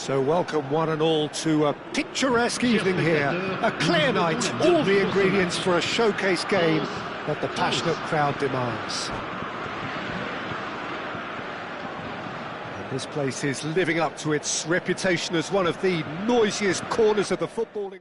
So welcome one and all to a picturesque evening here, a clear night, all the ingredients for a showcase game that the passionate crowd demands. And this place is living up to its reputation as one of the noisiest corners of the footballing.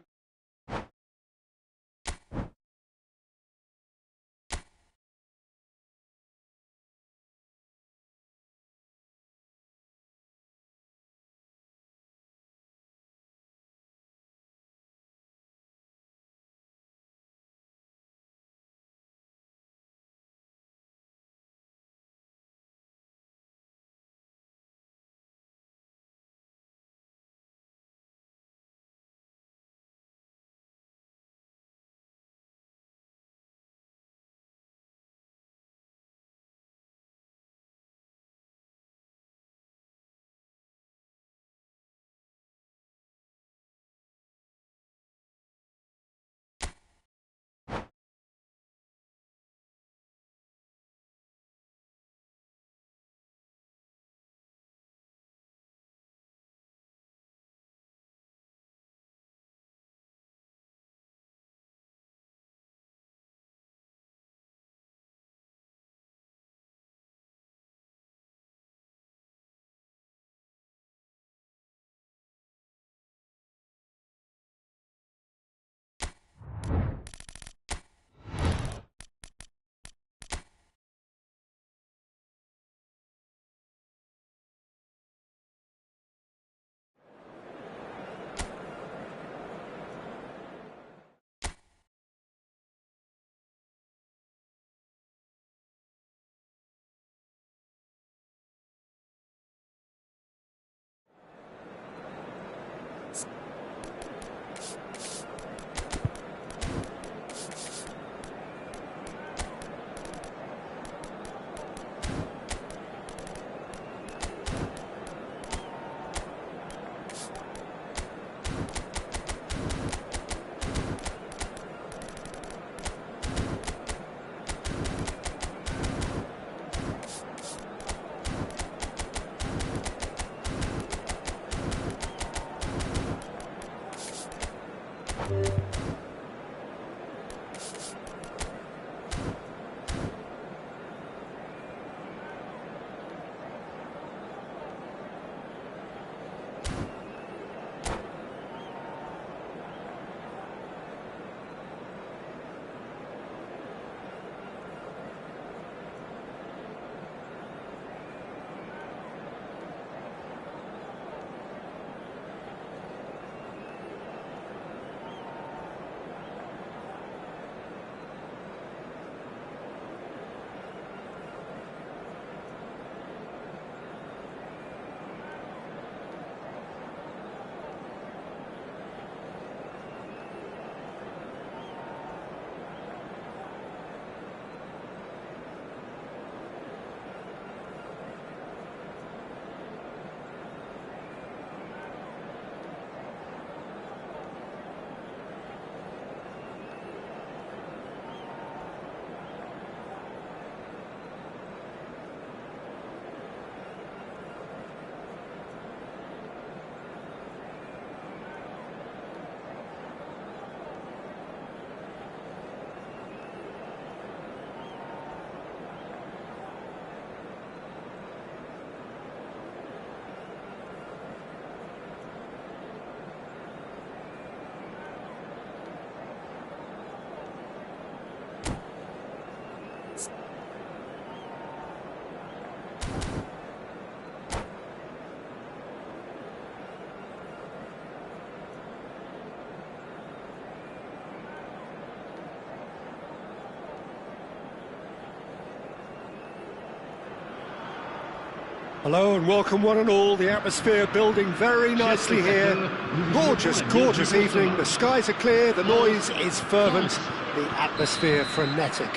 Hello and welcome one and all, the atmosphere building very nicely here. Gorgeous, gorgeous evening, the skies are clear, the noise is fervent, the atmosphere frenetic.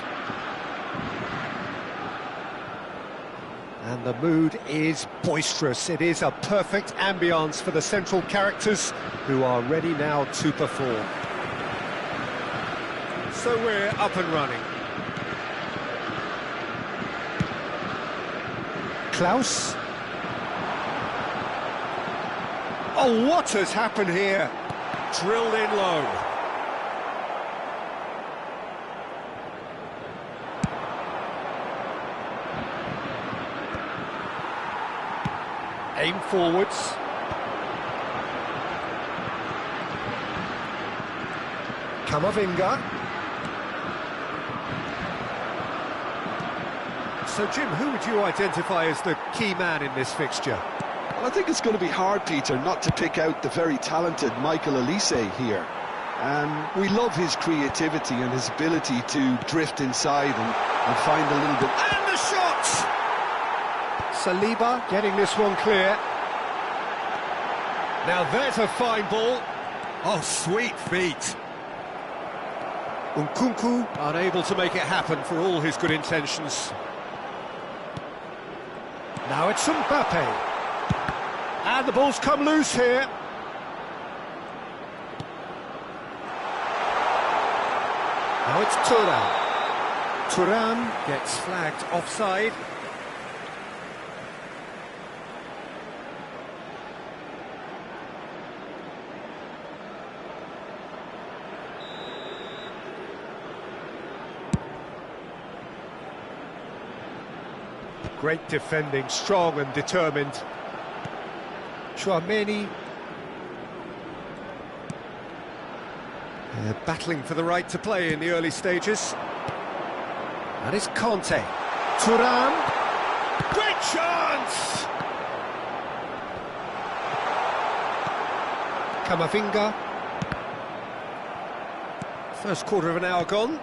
And the mood is boisterous, it is a perfect ambience for the central characters who are ready now to perform. So we're up and running. Klaus. Oh, what has happened here? Drilled in low. Aim forwards. Camavinga. So, Jim, who would you identify as the key man in this fixture? Well, I think it's going to be hard, Peter, not to pick out the very talented Michael Olise here. We love his creativity and his ability to drift inside and find a little bit... And the shot! Saliba getting this one clear. Now there's a fine ball. Oh, sweet feet. Nkunku unable to make it happen for all his good intentions. Now it's Mbappe. And the ball's come loose here. Now it's Thuram. Thuram gets flagged offside. Great defending, strong and determined. Tchouaméni. Battling for the right to play in the early stages. That is Conte. Thuram. Great chance! Camavinga. First quarter of an hour gone.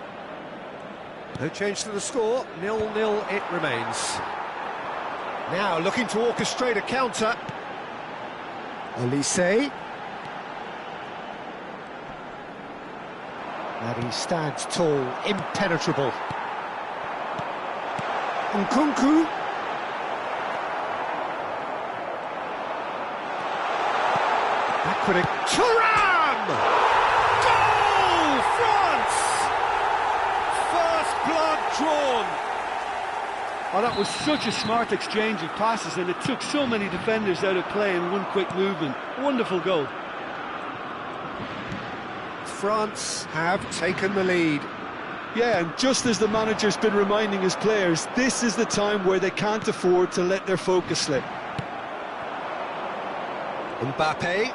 No change to the score. 0-0 it remains. Now looking to orchestrate a counter. Olise. And he stands tall, impenetrable. Nkunku. Backward. Thuram! Goal! France! First blood drawn. Oh, that was such a smart exchange of passes, and it took so many defenders out of play in one quick movement. Wonderful goal. France have taken the lead. Yeah, and just as the manager's been reminding his players, this is the time where they can't afford to let their focus slip. Mbappe.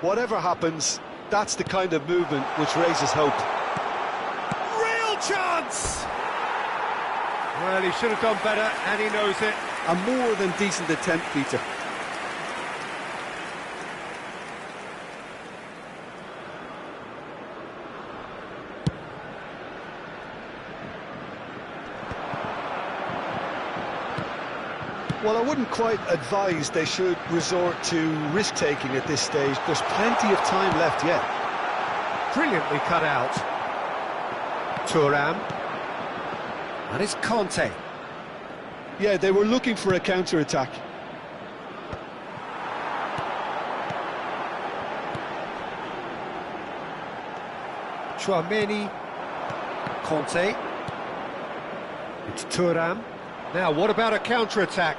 Whatever happens, that's the kind of movement which raises hope. Real chance! Well, he should have done better, and he knows it. A more than decent attempt, Peter. Well, I wouldn't quite advise they should resort to risk-taking at this stage. There's plenty of time left yet. Brilliantly cut out. Thuram. That is Conte. Yeah, they were looking for a counter-attack. Tchouaméni. Conte. It's Thuram. Now, what about a counter-attack?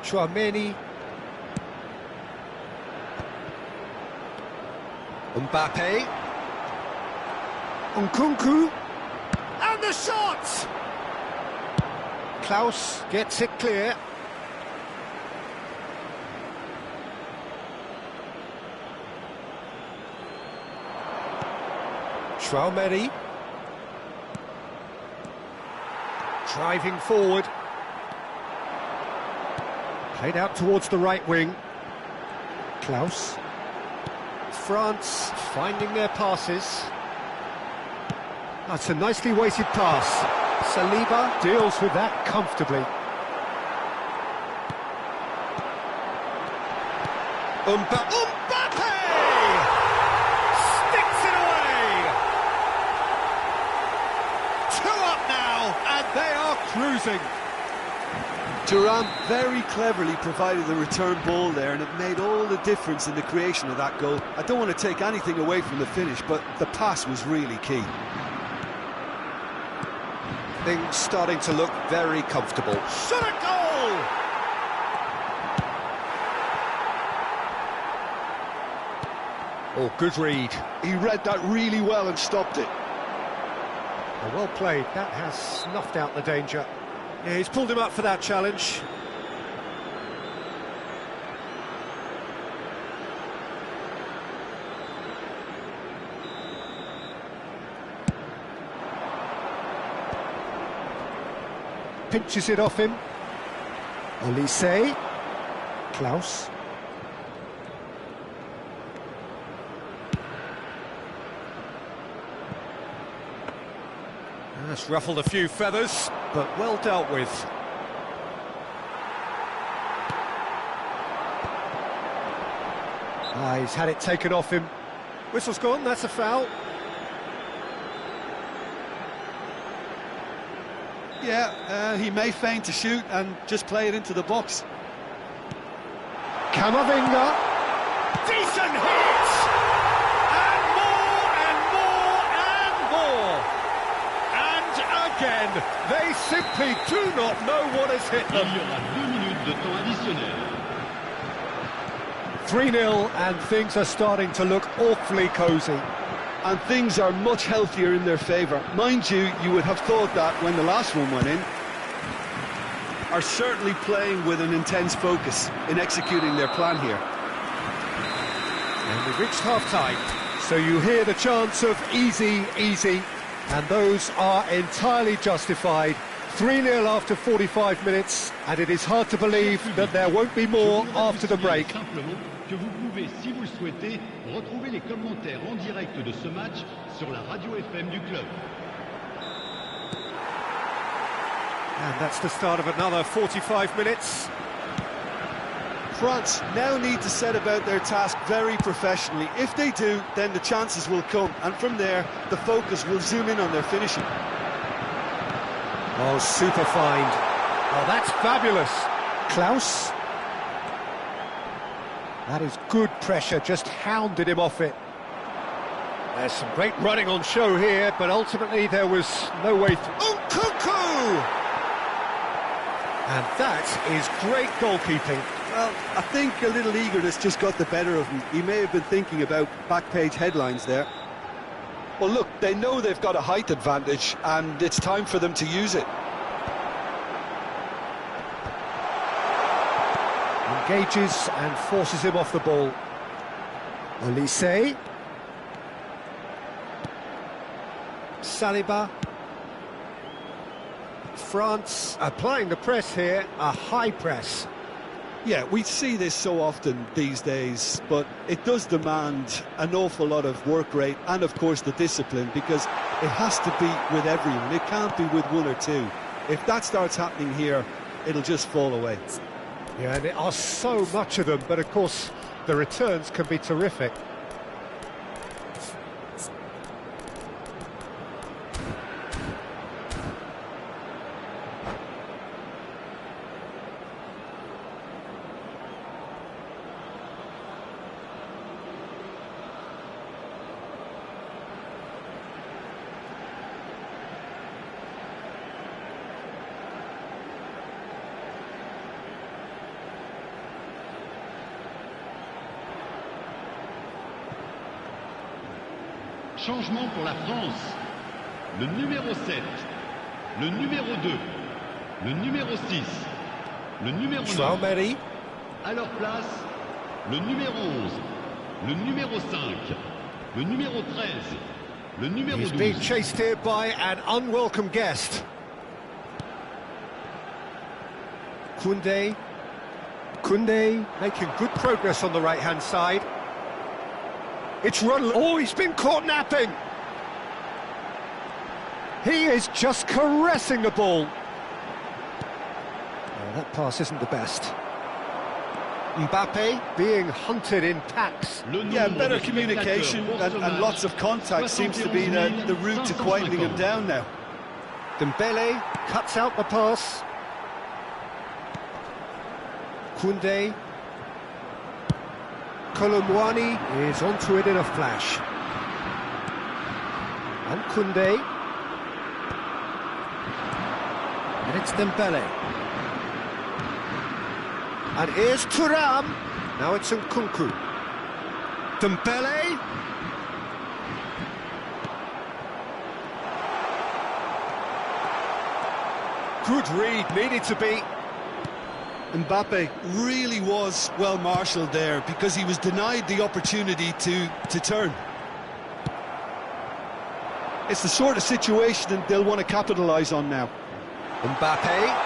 Tchouaméni. Mbappe. Nkunku. And the shot! Klaus gets it clear. Tchouaméni. Driving forward. Played out towards the right wing. Klaus. France finding their passes. That's a nicely weighted pass. Saliba deals with that comfortably. Mbappe! Sticks it away! 2 up now, and they are cruising. Thuram very cleverly provided the return ball there, and it made all the difference in the creation of that goal. I don't want to take anything away from the finish, but the pass was really key. Things starting to look very comfortable. Shot a goal! Oh, good read. He read that really well and stopped it. Well played. That has snuffed out the danger. Yeah, he's pulled him up for that challenge. Pinches it off him. Olise. Klaus. That's ruffled a few feathers, but well dealt with. He's had it taken off him. Whistle's gone, that's a foul. Yeah, he may feign to shoot and just play it into the box. Camavinga. Decent hit! And more and more and more! And again, they simply do not know what has hit them. Il y aura 2 minutes de temps additionnel. 3-0 and things are starting to look awfully cosy. And things are much healthier in their favour. Mind you, you would have thought that when the last one went in. Are certainly playing with an intense focus in executing their plan here. And we've reached half-time, so you hear the chants of easy, easy, and those are entirely justified. 3-0 after 45 minutes, and it is hard to believe that there won't be more after the break. Simplement que vous pouvez, si vous le souhaitez, retrouver les commentaires en direct de ce match sur la radio FM du club. And that's the start of another 45 minutes. France now need to set about their task very professionally. If they do, then the chances will come, and from there, the focus will zoom in on their finishing. Oh, super find. Oh, that's fabulous. Klaus. That is good pressure, just hounded him off it. There's some great running on show here, but ultimately there was no way through. Nkunku! And that is great goalkeeping. Well, I think a little eagerness just got the better of him. He may have been thinking about back-page headlines there. Well, look, they know they've got a height advantage, and it's time for them to use it. Engages and forces him off the ball. Olise. Saliba. France applying the press here, a high press. Yeah, we see this so often these days, but it does demand an awful lot of work rate and, of course, the discipline, because it has to be with everyone. It can't be with one or two. If that starts happening here, it'll just fall away. Yeah, and there are so much of them, but of course, the returns can be terrific. Changement pour la France. Le numéro 7, le numéro 2, le numéro 6, le numéro 9. Traoré. À leur place, le numéro 11, le numéro 5, le numéro 13, le numéro 12. He's being chased here by an unwelcome guest. Koundé. Koundé making good progress on the right-hand side. It's run. Oh, he's been caught napping. He is just caressing the ball. Oh, that pass isn't the best. Mbappe being hunted in packs. Yeah, better communication and lots of contact seems to be the route to quieting him down now. Dembele cuts out the pass. Koundé. Kolomwani is onto it in a flash. And Koundé. And it's Dembele. And here's Thuram. Now it's Nkunku. Dembele. Good read, needed to be. Mbappe really was well marshalled there because he was denied the opportunity to turn. It's the sort of situation that they'll want to capitalise on now. Mbappe.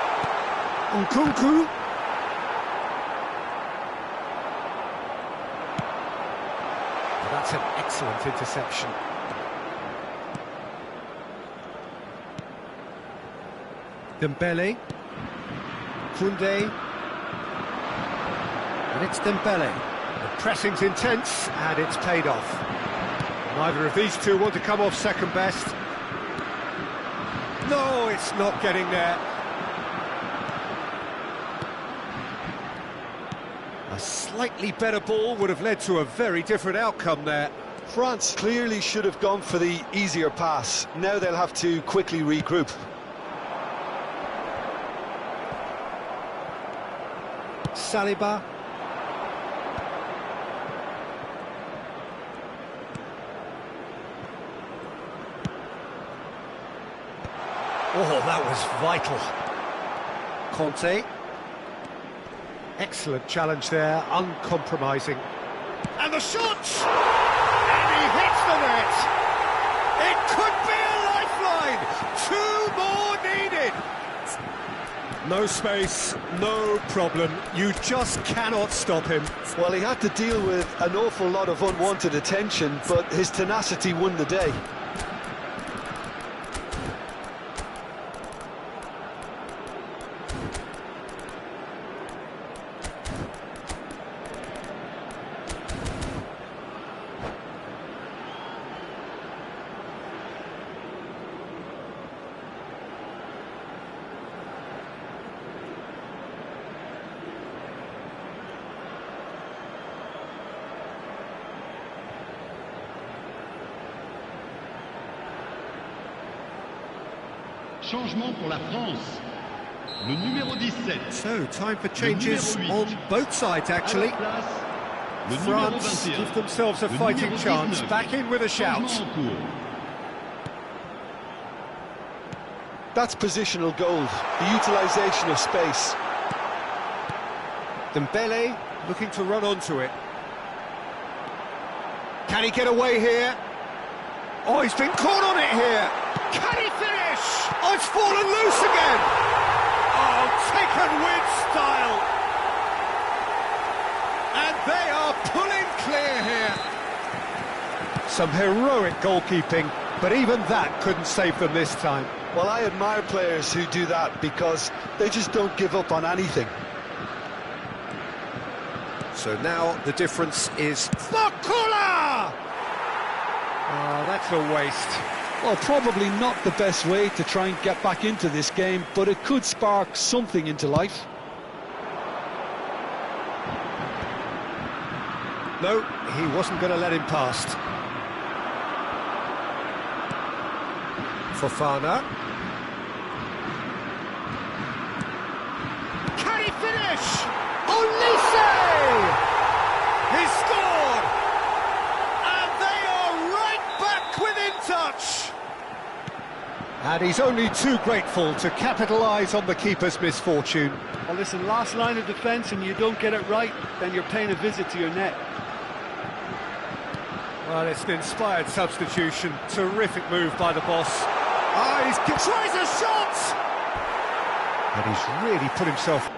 Nkunku. That's an excellent interception. Dembele. Koundé. And it's Dembele. The pressing's intense, and it's paid off. Neither of these two want to come off second best. No, it's not getting there. A slightly better ball would have led to a very different outcome there. France clearly should have gone for the easier pass. Now they'll have to quickly regroup. Saliba. Oh, that was vital. Conte. Excellent challenge there, uncompromising. And the shot! And he hits the net! It could be a lifeline! 2 more needed! No space, no problem. You just cannot stop him. Well, he had to deal with an awful lot of unwanted attention, but his tenacity won the day. Changement pour la France. Le numéro 17. So, time for changes on both sides, actually. Le France numéro 21. give themselves a Le fighting numéro chance. 19. Back in with a shout. Changement en cours. That's positional gold, the utilisation of space. Dembele looking to run onto it. Can he get away here? Oh, he's been caught on it here. Can he finish? Oh, it's fallen loose again. Oh, taken with style. And they are pulling clear here. Some heroic goalkeeping, but even that couldn't save them this time. Well, I admire players who do that because they just don't give up on anything. So now the difference is Fakula! Oh, that's a waste. Well, probably not the best way to try and get back into this game, but it could spark something into life. No, he wasn't going to let him past. Fofana. Can he finish? Olise! He scored! And they are right back within touch! And he's only too grateful to capitalise on the keeper's misfortune. Well, listen, last line of defence and you don't get it right, then you're paying a visit to your net. Well, it's an inspired substitution. Terrific move by the boss. Ah, he tries a shot! And he's really put himself...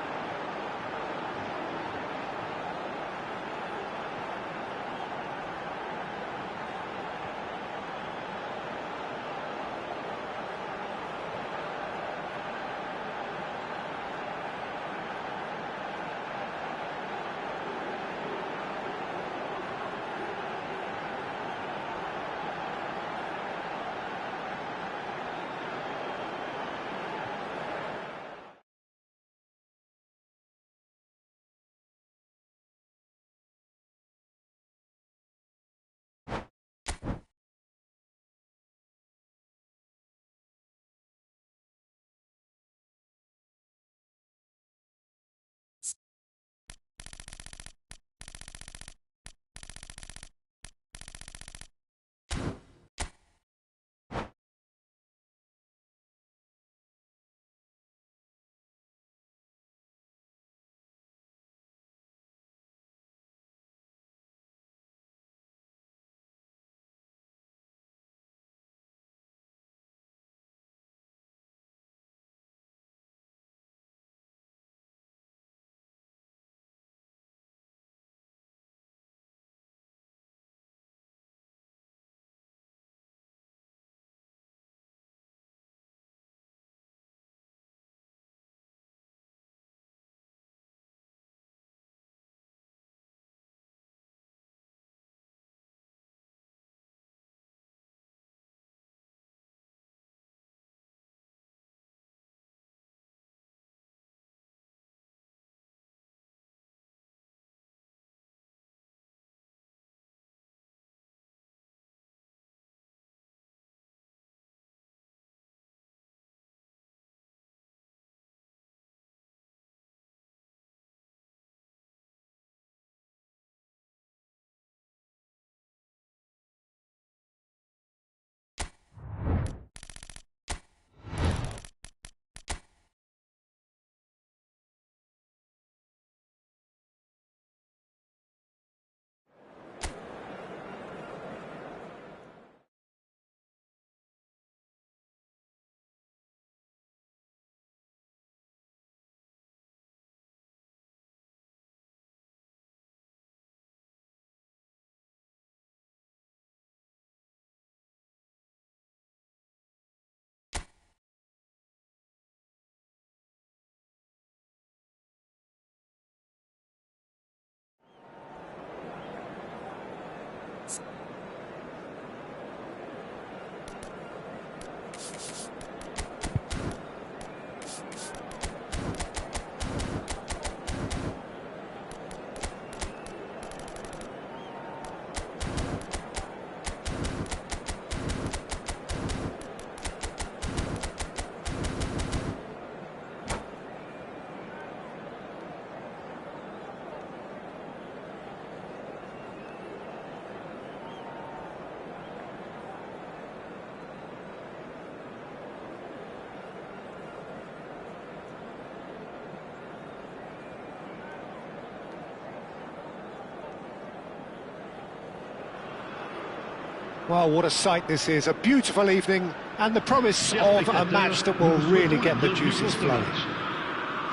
Well, what a sight this is. A beautiful evening and the promise of a match that will really get the juices flowing.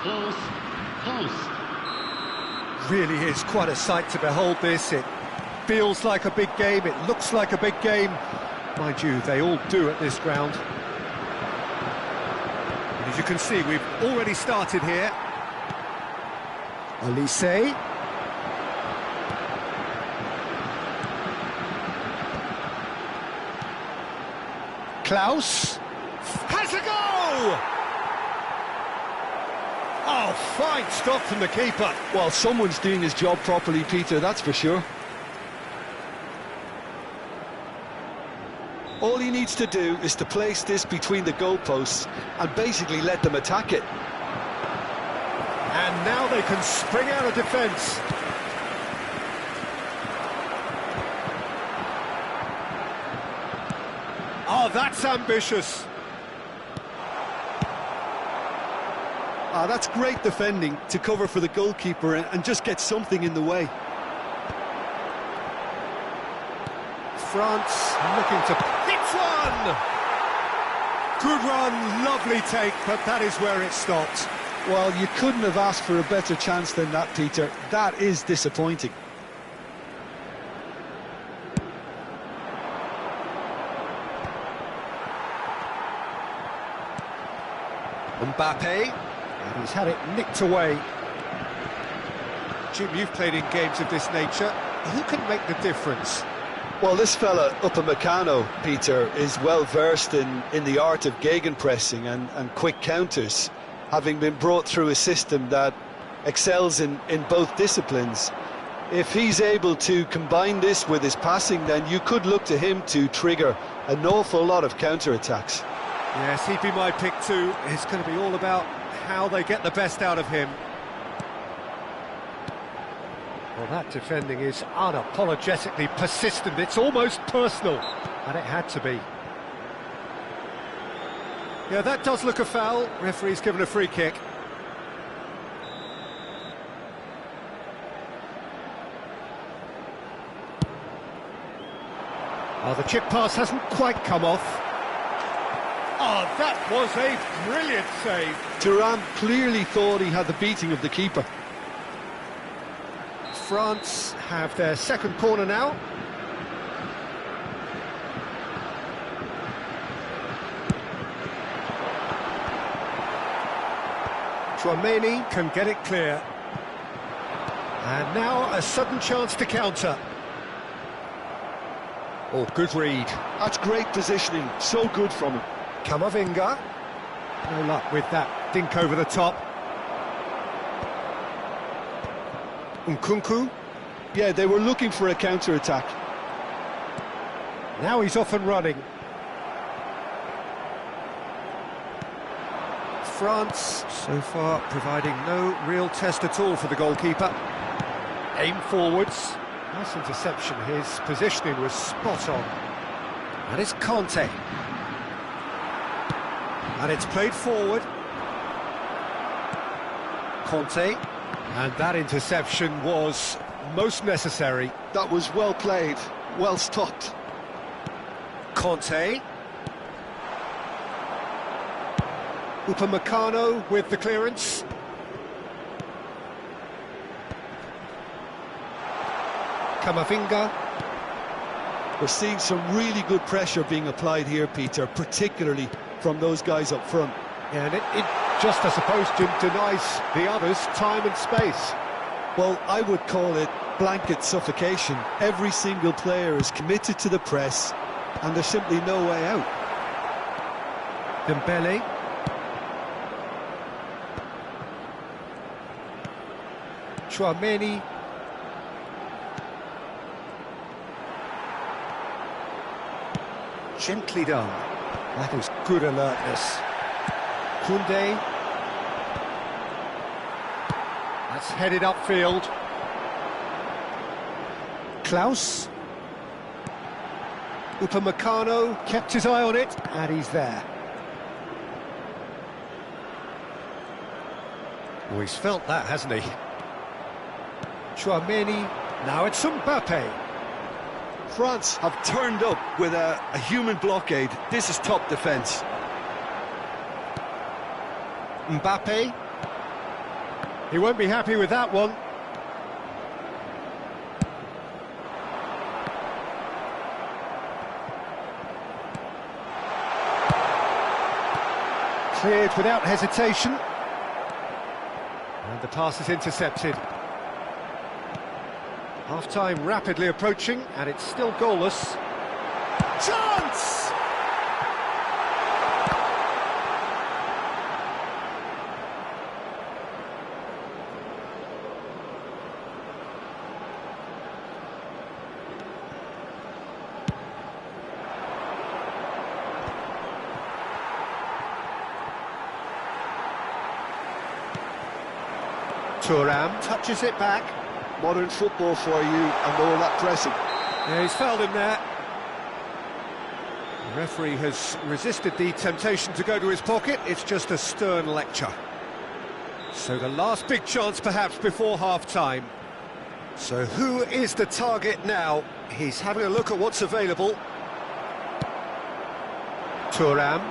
France, France. Really is quite a sight to behold this. It feels like a big game, it looks like a big game. Mind you, they all do at this ground. And as you can see, we've already started here. Olise. Klaus has a goal! Oh, fine stop from the keeper. Well, someone's doing his job properly, Peter, that's for sure. All he needs to do is to place this between the goalposts and basically let them attack it. And now they can spring out of defence. Oh, that's ambitious. That's great defending to cover for the goalkeeper and just get something in the way. France looking to hit one. Good run, lovely take, but that is where it stopped. Well, you couldn't have asked for a better chance than that, Peter. That is disappointing. Mbappe, and he's had it nicked away. Jim, you've played in games of this nature. Who can make the difference? Well, this fella, Upamecano, Peter, is well versed in the art of gegenpressing and quick counters, having been brought through a system that excels in both disciplines. If he's able to combine this with his passing, then you could look to him to trigger an awful lot of counter-attacks. Yes, he'd be my pick too. It's going to be all about how they get the best out of him. Well, that defending is unapologetically persistent. It's almost personal, and it had to be. Yeah, that does look a foul. Referee's given a free kick. Oh, the chip pass hasn't quite come off. Oh, that was a brilliant save. Thuram clearly thought he had the beating of the keeper. France have their second corner now. Tchouaméni can get it clear. And now a sudden chance to counter. Oh, good read. That's great positioning, so good from him. Camavinga. No luck with that dink over the top. Nkunku. Yeah, they were looking for a counter-attack. Now he's off and running. France, so far, providing no real test at all for the goalkeeper. Aim forwards. Nice interception. His positioning was spot on. And it's Conte. And it's played forward. Conte. And that interception was most necessary. That was well played, well stopped. Conte. Upamecano with the clearance. Camavinga. We're seeing some really good pressure being applied here, Peter, particularly from those guys up front. Yeah, and it just, I suppose, denies the others time and space. Well, I would call it blanket suffocation. Every single player is committed to the press, and there's simply no way out. Dembele. Tchouaméni. Gently done. That is good alertness. Koundé. That's headed upfield. Klaus. Upamecano kept his eye on it, and he's there. Oh, he's felt that, hasn't he? Tchouaméni. Now it's Mbappe. France have turned up with a human blockade. This is top defence. Mbappe. He won't be happy with that one. Cleared without hesitation. And the pass is intercepted. Half-time rapidly approaching, and it's still goalless. Chance! Thuram touches it back. Modern football for you, and all that pressing. Yeah, he's fouled him there. The referee has resisted the temptation to go to his pocket. It's just a stern lecture. So the last big chance perhaps before half-time. So who is the target now? He's having a look at what's available. Thuram.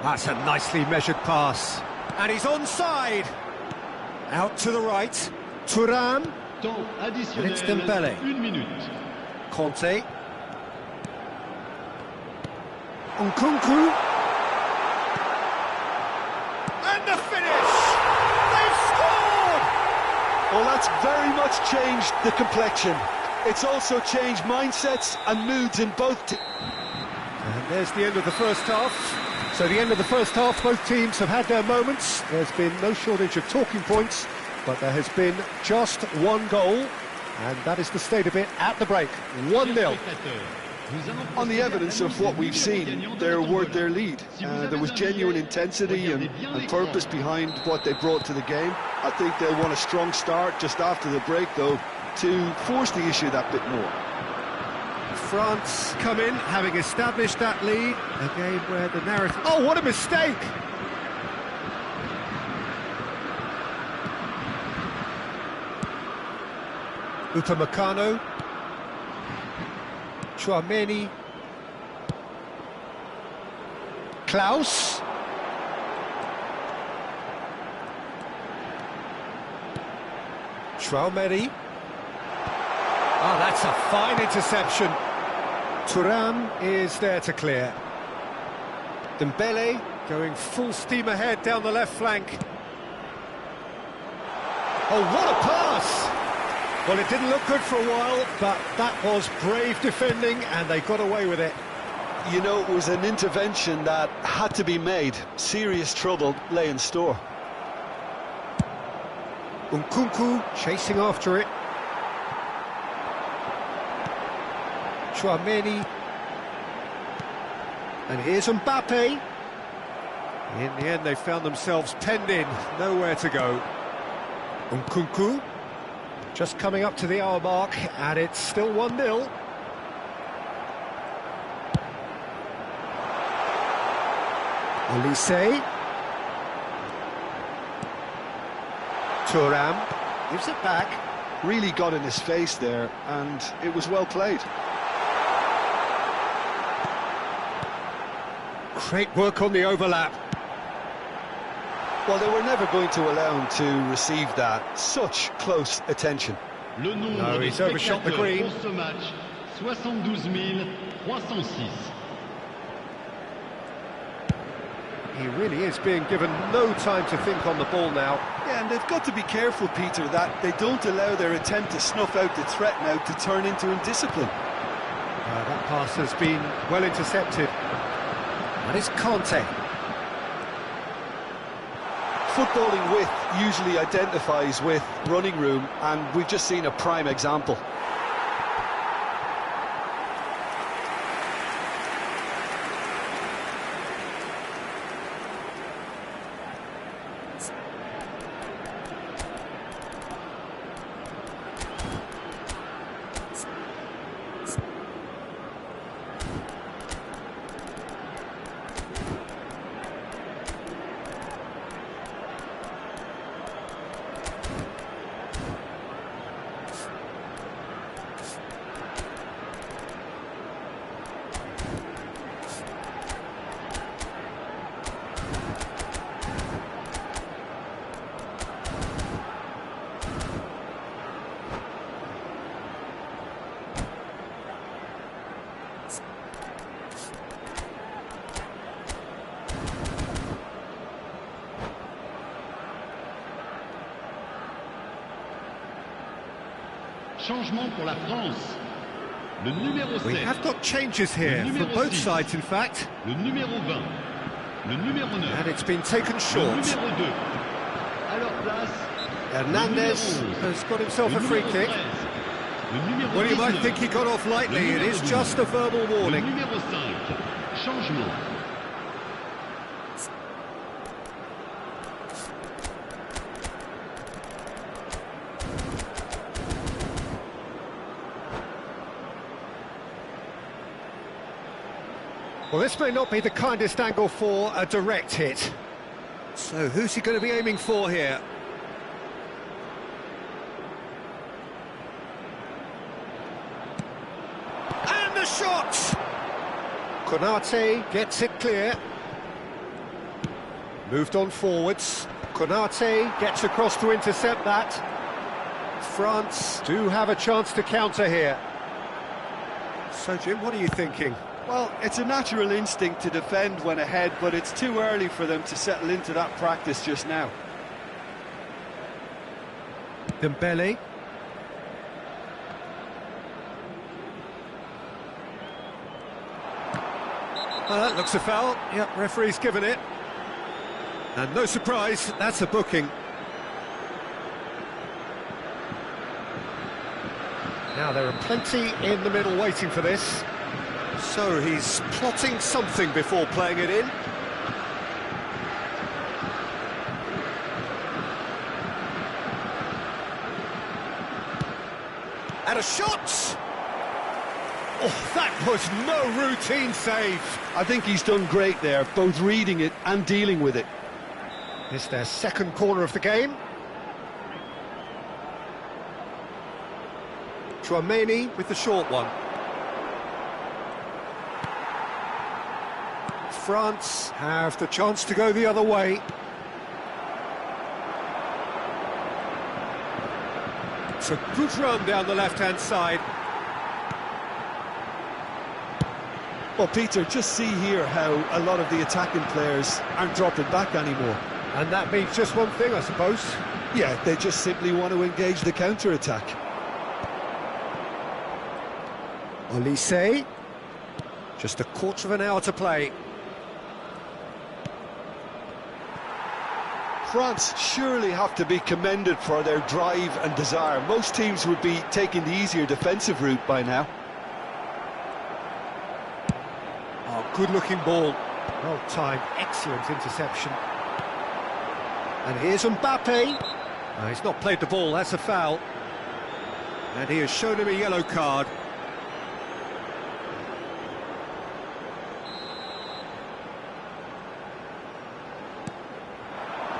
That's a nicely measured pass. And he's onside. Out to the right. Thuram. Temps additionnel, And it's Dembele. 1 minute. Conte. Nkunku. And the finish! They've scored! Well, that's very much changed the complexion. It's also changed mindsets and moods in both teams. And there's the end of the first half. So the end of the first half, both teams have had their moments. There's been no shortage of talking points, but there has been just one goal, and that is the state of it at the break. 1-0. On the evidence of what we've seen, they're worth their lead. There was genuine intensity and purpose behind what they brought to the game. I think they'll want a strong start just after the break, though, to force the issue that bit more. France come in, having established that lead. A game where the narrative... Oh, what a mistake! Upamecano. Tchouaméni. Klaus. Tchouaméni. Oh, that's a fine interception. Thuram is there to clear. Dembele going full steam ahead down the left flank. Oh, what a pass! Well, it didn't look good for a while, but that was brave defending, and they got away with it. You know, it was an intervention that had to be made. Serious trouble lay in store. Nkunku chasing after it. Tchouaméni. And here's Mbappe. In the end, they found themselves penned in, nowhere to go. Nkunku just coming up to the hour mark, and it's still 1-0. Olise. Thuram gives it back. Really got in his face there, and it was well played. Great work on the overlap. Well, they were never going to allow him to receive that. Such close attention. Le nombre No, de he's overshot the spectateurs green. pour ce match, 72 306. He really is being given no time to think on the ball now. Yeah, and they've got to be careful, Peter, that they don't allow their attempt to snuff out the threat now to turn into indiscipline. That pass has been well intercepted. That is Conte. Footballing width usually identifies with running room, and we've just seen a prime example. Changement pour la France. Le numéro 7. We have got changes here from both sides, in fact. Le numéro 20. Le numéro 9. And it's been taken Le short. numéro 2. À leur place, Hernandez has got himself a free kick. Le numéro Well, you might 19. think he got off lightly. It is just a verbal Le warning. numéro 5. Changement. Well, this may not be the kindest angle for a direct hit. So who's he going to be aiming for here? And the shot! Konate gets it clear. Moved on forwards. Konate gets across to intercept that. France do have a chance to counter here. So, Jim, what are you thinking? Well, it's a natural instinct to defend when ahead, but it's too early for them to settle into that practice just now. Dembele. Well, that looks a foul. Yep, referee's given it. And no surprise, that's a booking. Now, there are plenty in the middle waiting for this. So he's plotting something before playing it in. And a shot! Oh, that was no routine save. I think he's done great there, both reading it and dealing with it. It's their second corner of the game. Chouameni with the short one. France have the chance to go the other way. It's a good run down the left-hand side. Well, Peter, just see here how a lot of the attacking players aren't dropping back anymore. And that means just one thing, I suppose. Yeah, they just simply want to engage the counter-attack. Olise. Just a quarter of an hour to play. France surely have to be commended for their drive and desire. Most teams would be taking the easier defensive route by now. Oh, good-looking ball. Well timed, excellent interception. And here's Mbappe. No, he's not played the ball, that's a foul. And he has shown him a yellow card.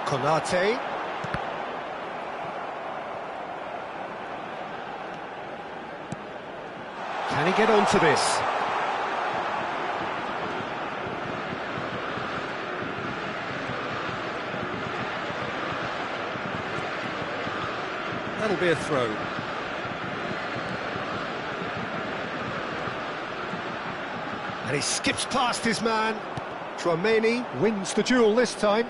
Konate. Can he get onto this? That'll be a throw. And he skips past his man. Chouameni wins the duel this time.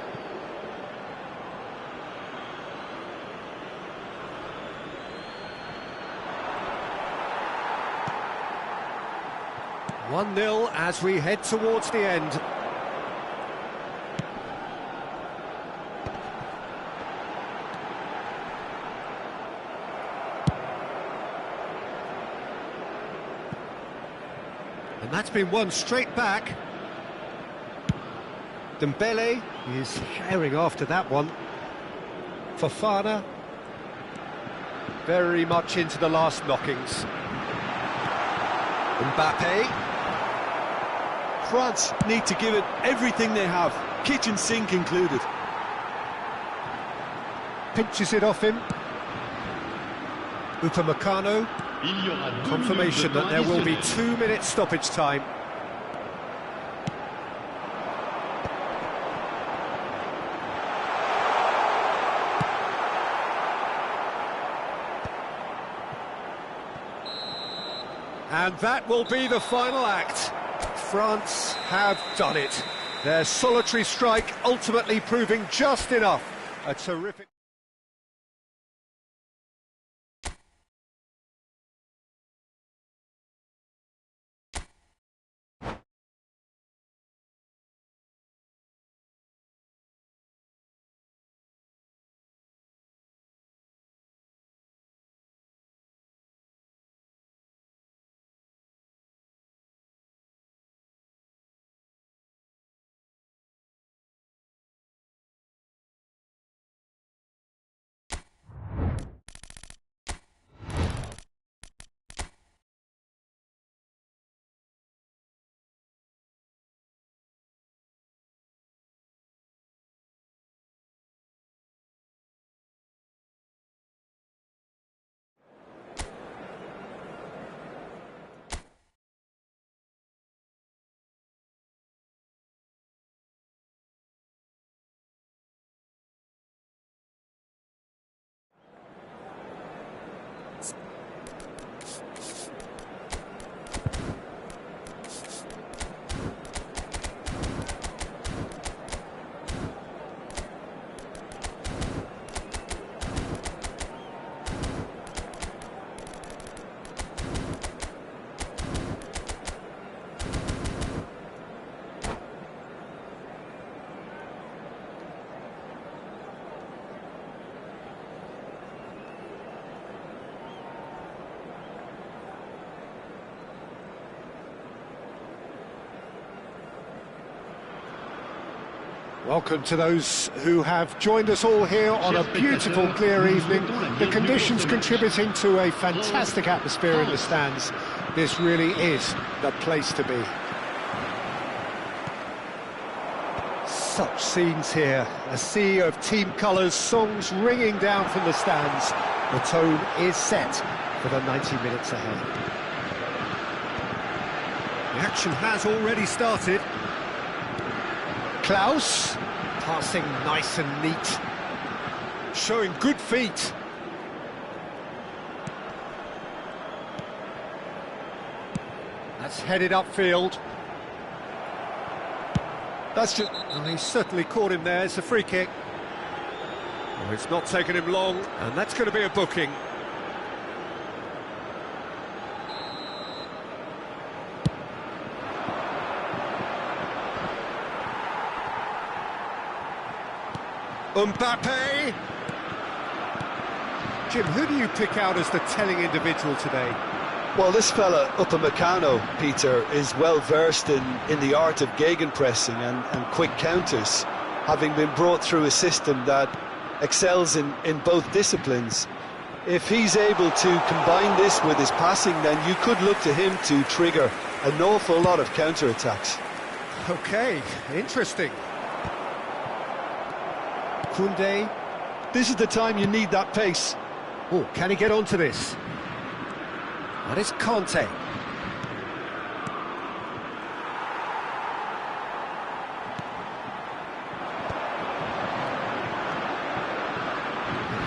One 0 as we head towards the end. And that's been won straight back. Dembele is herring after that one. Fofana very much into the last knockings. Mbappe. France need to give it everything they have, kitchen sink included. Pinches it off him. Upamecano. Il y aura 2 Confirmation minutes de that there will be additionnel. 2 minutes stoppage time. And that will be the final act. France have done it. Their solitary strike ultimately proving just enough. A terrific... Welcome to those who have joined us all here on a beautiful, clear evening. The conditions contributing to a fantastic atmosphere in the stands. This really is the place to be. Such scenes here, a sea of team colours, songs ringing down from the stands. The tone is set for the 90 minutes ahead. The action has already started. Klaus, passing nice and neat, showing good feet. That's headed upfield. That's just... Well, he certainly caught him there. It's a free kick. Oh, it's not taken him long, and that's going to be a booking. Mbappe! Jim, who do you pick out as the telling individual today? Well, this fella, Upamecano, Peter, is well versed in the art of gegenpressing and quick counters, having been brought through a system that excels in both disciplines. If he's able to combine this with his passing, then you could look to him to trigger an awful lot of counter-attacks. Okay, interesting. Koundé. This is the time you need that pace. Oh, can he get onto this? And it's Conte. It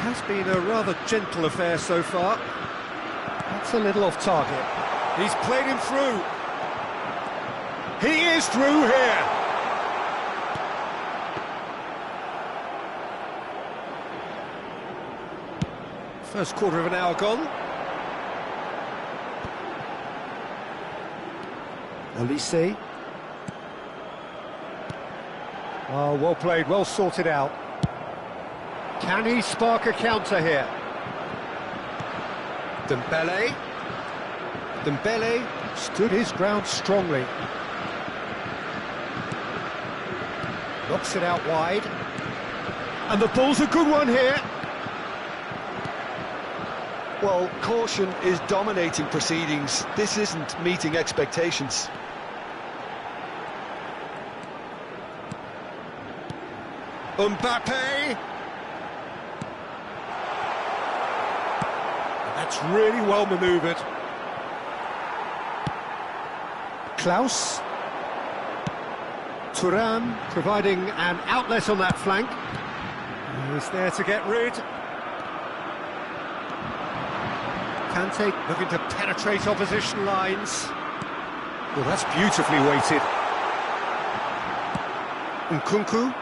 has been a rather gentle affair so far. That's a little off target. He's played him through. He is through here. First quarter of an hour gone. Olise. Oh, well played, well sorted out. Can he spark a counter here? Dembele. Dembele stood his ground strongly. Knocks it out wide. And the ball's a good one here. Well, caution is dominating proceedings. This isn't meeting expectations. Mbappe! That's really well manoeuvred. Klaus. Thuram providing an outlet on that flank. He's there to get rid. Kante looking to penetrate opposition lines. Well, that's beautifully weighted. Nkunku.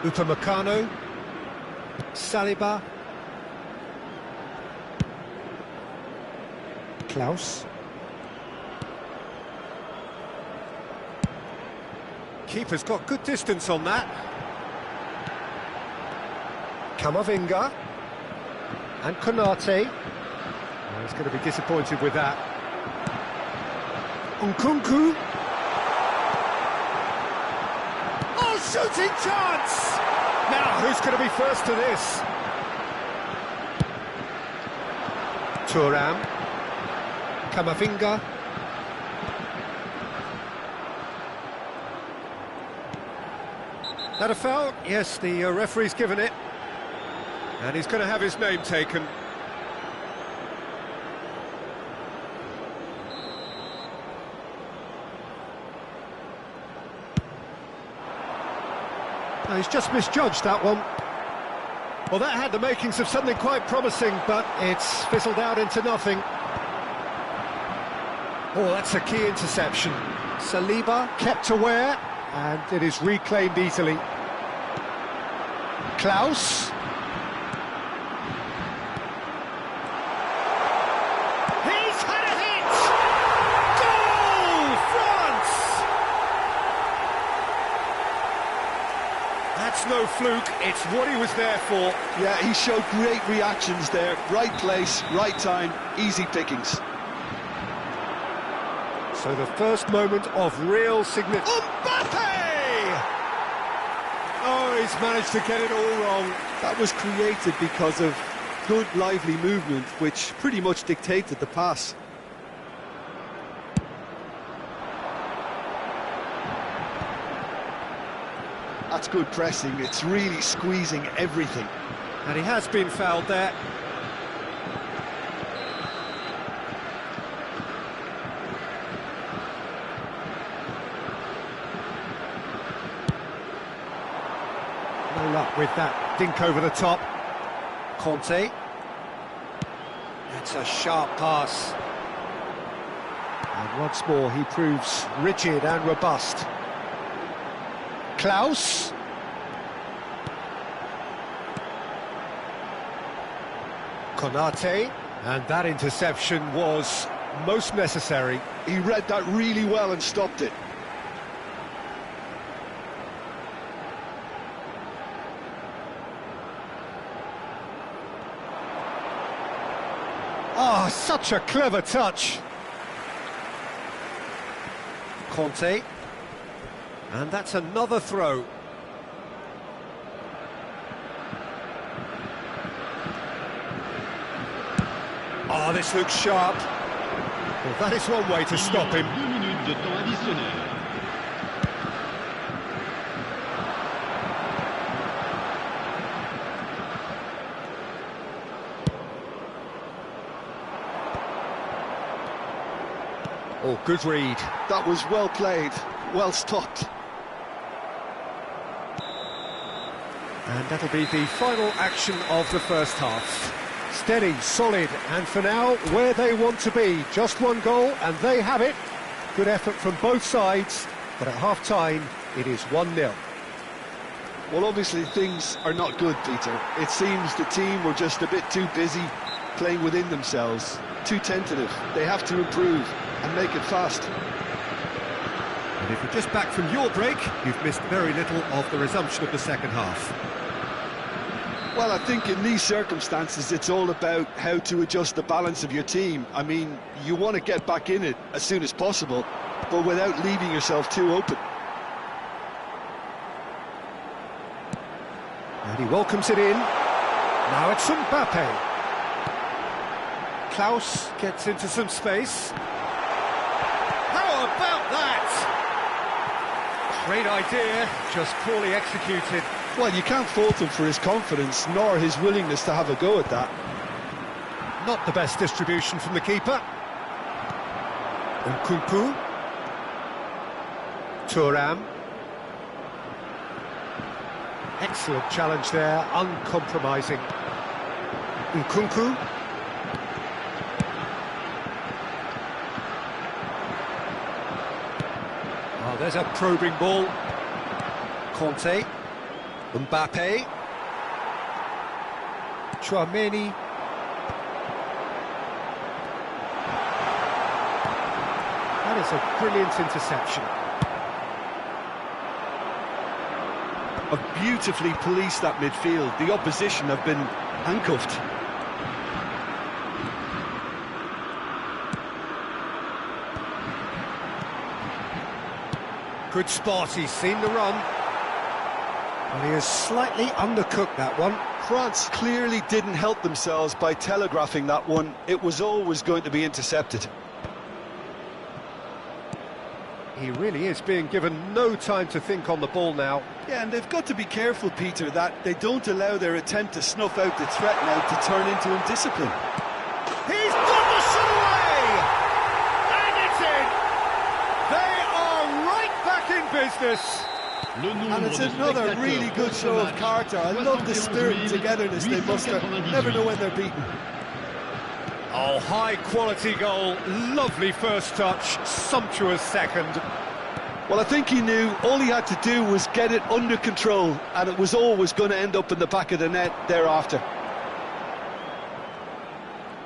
Upamecano. Saliba. Klaus. Keeper's got good distance on that. Camavinga and Konate. Oh, he's going to be disappointed with that. Nkunku. Oh, shooting chance! Now, who's going to be first to this? Thuram. Camavinga. That a foul? Yes, the referee's given it. And he's going to have his name taken. No, he's just misjudged that one. Well, that had the makings of something quite promising, but it's fizzled out into nothing. Oh, that's a key interception. Saliba kept aware, and it is reclaimed easily. Klaus. He's had a hit! Goal! France! That's no fluke, it's what he was there for. Yeah, he showed great reactions there. Right place, right time, easy pickings. So the first moment of real significance. Mbappe! Oh, he's managed to get it all wrong. That was created because of good, lively movement, which pretty much dictated the pass. That's good pressing, it's really squeezing everything. And he has been fouled there. No luck with that dink over the top. Conte. That's a sharp pass. And once more he proves rigid and robust. Klaus. Konate. And that interception was most necessary. He read that really well and stopped it. Ah, such a clever touch. Conte. And that's another throw. Oh, this looks sharp. Well, that is one way to stop him. 2 minutes de temps additionnel. Oh, good read. That was well played, well stopped. And that'll be the final action of the first half. Steady, solid, and for now, where they want to be. Just one goal, and they have it. Good effort from both sides, but at half-time, it is 1-0. Well, obviously things are not good, Peter. It seems the team were just a bit too busy playing within themselves, too tentative. They have to improve and make it fast. And if you're just back from your break, you've missed very little of the resumption of the second half. Well, I think in these circumstances, it's all about how to adjust the balance of your team. I mean, you want to get back in it as soon as possible, but without leaving yourself too open. And he welcomes it in. Now it's Mbappe. Klaus gets into some space. How about that? Great idea, just poorly executed. Well, you can't fault him for his confidence, nor his willingness to have a go at that. Not the best distribution from the keeper. Nkunku. Thuram. Excellent challenge there, uncompromising. Nkunku. Oh, there's a probing ball. Conte. Mbappe. Tchouaméni. That is a brilliant interception. Have beautifully policed that midfield. The opposition have been handcuffed. Good spot, he's seen the run. Well, he has slightly undercooked that one. France clearly didn't help themselves by telegraphing that one. It was always going to be intercepted. He really is being given no time to think on the ball now. Yeah, and they've got to be careful, Peter, that they don't allow their attempt to snuff out the threat now to turn into indiscipline. He's got the shot away! And it's in! They are right back in business! And it's another really good show of character. I love the spirit and togetherness they muster. Never know when they're beaten. Oh, high-quality goal, lovely first touch, sumptuous second. Well, I think he knew all he had to do was get it under control, and it was always going to end up in the back of the net thereafter.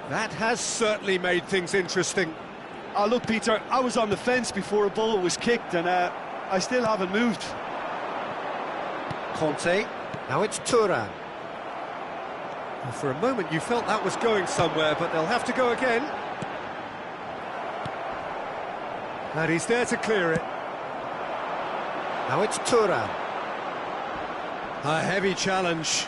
That has certainly made things interesting. Oh, look, Peter, I was on the fence before a ball was kicked, and I still haven't moved. Conte, now it's Thuram. Well, for a moment you felt that was going somewhere, but they'll have to go again. And he's there to clear it. Now it's Thuram. A heavy challenge.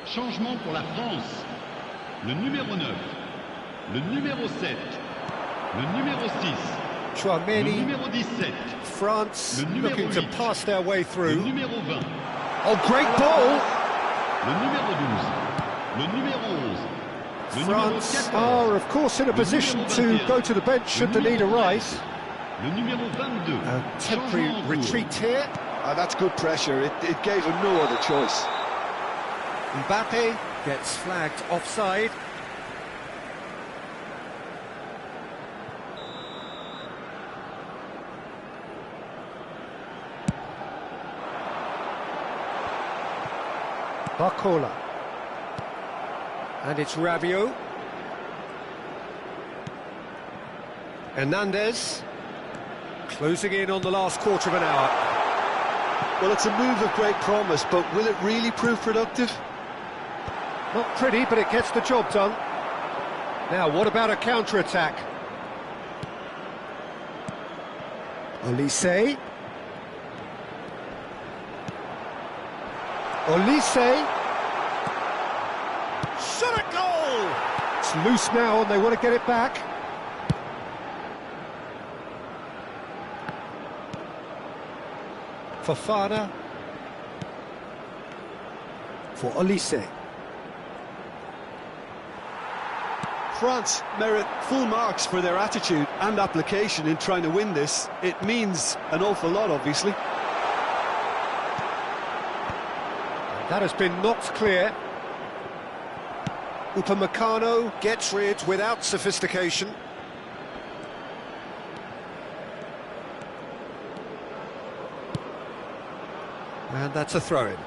Changement pour la France. Le numéro 9, le numéro 7, le numéro 6, le Chouameni, numéro 17, France Le numéro looking to 8. pass their way le through. numéro 20, Oh, great ball! le numéro 12, le numéro 11, le numéro France 14, are, of course, in a position to go to the bench should the need arise. le numéro 22. A temporary Changement en cours. retreat here. That's good pressure. It gave him no other choice. Mbappe gets flagged offside. Barcola. And it's Rabiot. Hernandez. Closing in on the last quarter of an hour. Well, it's a move of great promise, but will it really prove productive? Not pretty, but it gets the job done. Now, what about a counter-attack? Olise. Olise. Shot a goal! It's loose now and they want to get it back. Fofana. For Olise. France merit full marks for their attitude and application in trying to win this. It means an awful lot, obviously. That has been knocked clear. Upamecano gets rid without sophistication. And that's a throw-in.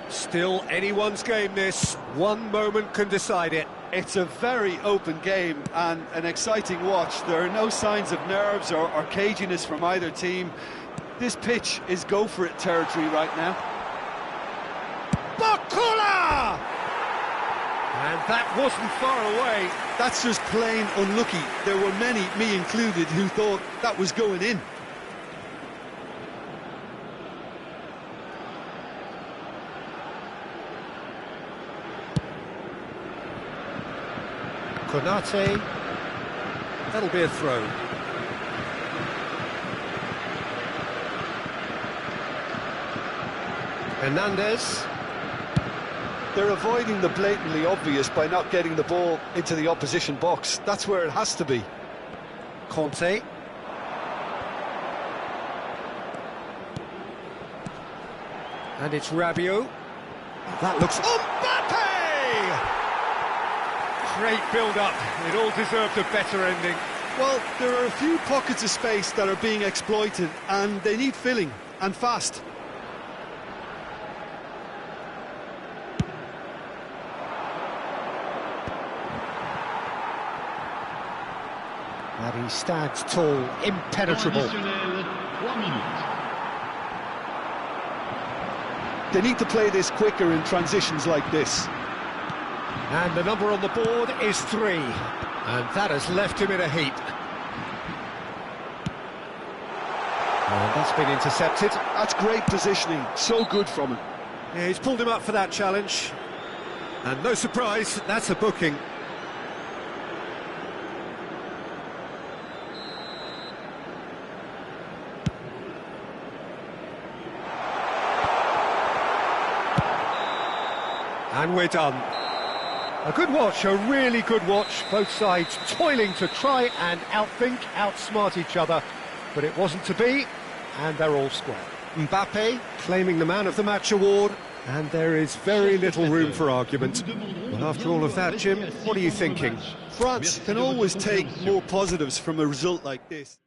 Still anyone's game, this. One moment can decide it. It's a very open game and an exciting watch. There are no signs of nerves or caginess from either team. This pitch is go-for-it territory right now. Barcola! And that wasn't far away. That's just plain unlucky. There were many, me included, who thought that was going in. Konate. That'll be a throw. Hernandez. They're avoiding the blatantly obvious by not getting the ball into the opposition box. That's where it has to be. Conte. And it's Rabiot. That looks... Mbappe! Great build-up. It all deserved a better ending. Well, there are a few pockets of space that are being exploited, and they need filling, and fast. And he stands tall, impenetrable. Temps additionnel, 3 minutes. They need to play this quicker in transitions like this. And the number on the board is 3. And that has left him in a heap. And that's been intercepted. That's great positioning, so good from him. Yeah, he's pulled him up for that challenge. And no surprise, that's a booking. And we're done. A good watch, a really good watch. Both sides toiling to try and outthink, outsmart each other. But it wasn't to be, and they're all square. Mbappe claiming the Man of the Match award, and there is very little room for argument. Well, after all of that, Jim, what are you thinking? France can always take more positives from a result like this.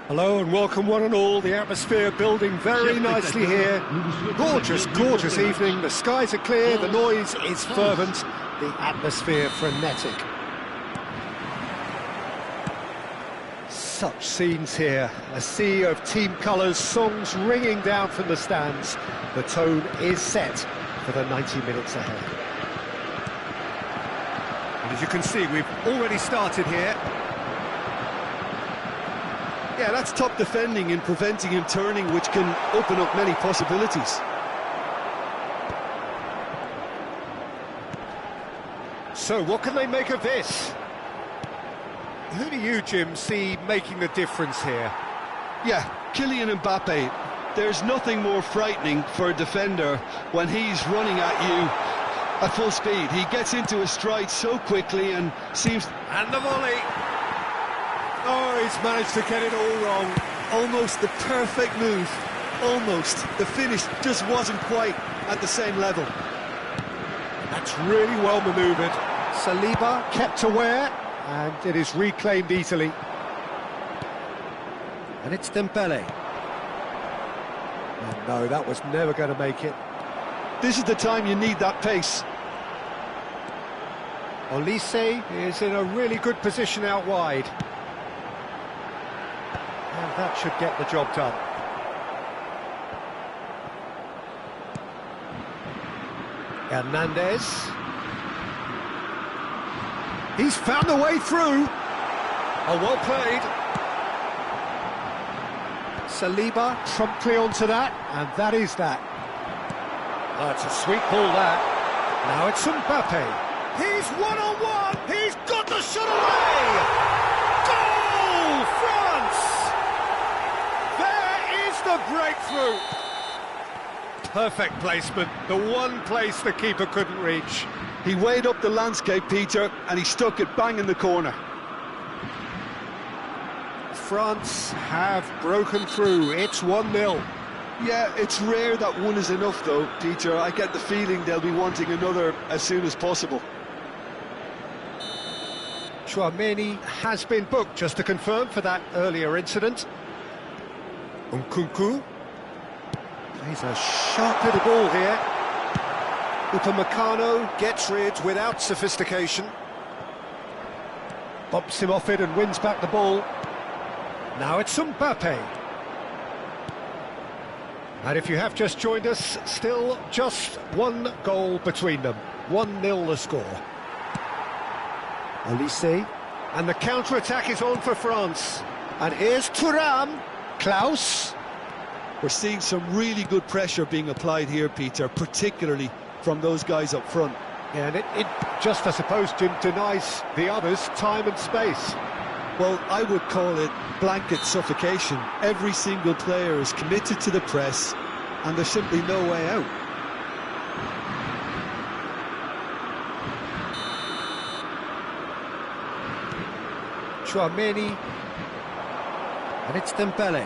Hello and welcome one and all. The atmosphere building very nicely here. Gorgeous, gorgeous evening. The skies are clear, the noise is fervent, the atmosphere frenetic. Such scenes here. A sea of team colours, songs ringing down from the stands. The tone is set for the 90 minutes ahead. And as you can see, we've already started here. Yeah, that's top defending and preventing him turning, which can open up many possibilities. So what can they make of this? Who do you, Jim, see making the difference here? Yeah, Kylian Mbappe. There's nothing more frightening for a defender when he's running at you at full speed. He gets into a stride so quickly and seems... And the volley! Oh, he's managed to get it all wrong. Almost the perfect move. Almost. The finish just wasn't quite at the same level. That's really well manoeuvred. Saliba kept aware, and it is reclaimed easily. And it's Dembele. Oh no, that was never going to make it. This is the time you need that pace. Olise is in a really good position out wide. And that should get the job done. Hernandez. He's found a way through. Oh, well played. Saliba promptly onto that, and that is that. That's a sweet ball, that. Now it's Mbappe. He's one-on-one. He's got the shot away. Goal, France! There is the breakthrough. Perfect placement, the one place the keeper couldn't reach. He weighed up the landscape, Peter, and he stuck it bang in the corner. France have broken through. It's 1-0. Yeah, it's rare that one is enough, though, Peter. I get the feeling they'll be wanting another as soon as possible. Tchouaméni has been booked, just to confirm, for that earlier incident. Nkunku. He's a sharp little ball here. Upamecano gets rid without sophistication. Bumps him off it and wins back the ball. Now it's Mbappe. And if you have just joined us, still just one goal between them. 1-0 the score. Olise. And the counter-attack is on for France. And here's Thuram. Klaus. We're seeing some really good pressure being applied here, Peter, particularly from those guys up front. Yeah, and it just, I suppose, Jim, denies the others time and space. Well, I would call it blanket suffocation. Every single player is committed to the press, and there's simply no way out. Tchouaméni. And it's Dembele.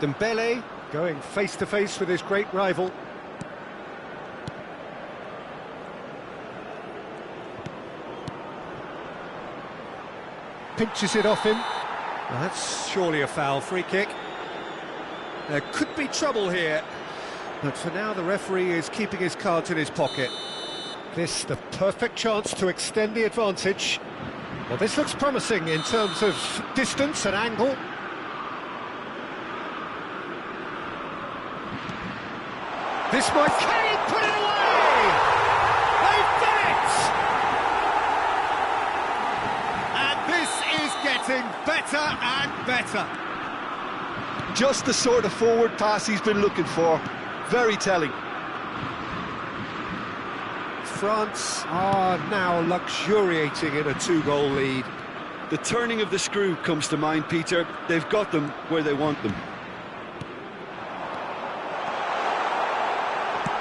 Dembele going face-to-face with his great rival. Pinches it off him. Well, that's surely a foul. Free kick. There could be trouble here, but for now the referee is keeping his cards in his pocket. This the perfect chance to extend the advantage. Well, this looks promising in terms of distance and angle. This might... Can he put it away? They've done it! And this is getting better and better. Just the sort of forward pass he's been looking for. Very telling. France are now luxuriating in a 2-goal lead. The turning of the screw comes to mind, Peter. They've got them where they want them.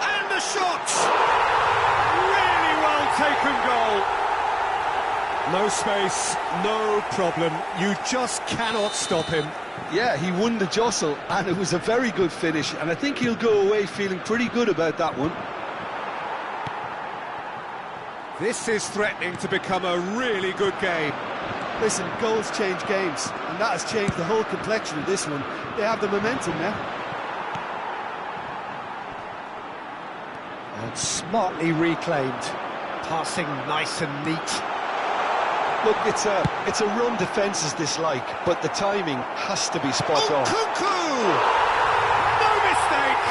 And the shot! Really well taken goal. No space, no problem. You just cannot stop him. Yeah, he won the jostle, and it was a very good finish, and I think he'll go away feeling pretty good about that one. This is threatening to become a really good game. Listen, goals change games, and that has changed the whole complexion of this one. They have the momentum now. And smartly reclaimed. Passing nice and neat. Look, it's a run defence's dislike, but the timing has to be spot on. Nkunku! No mistake!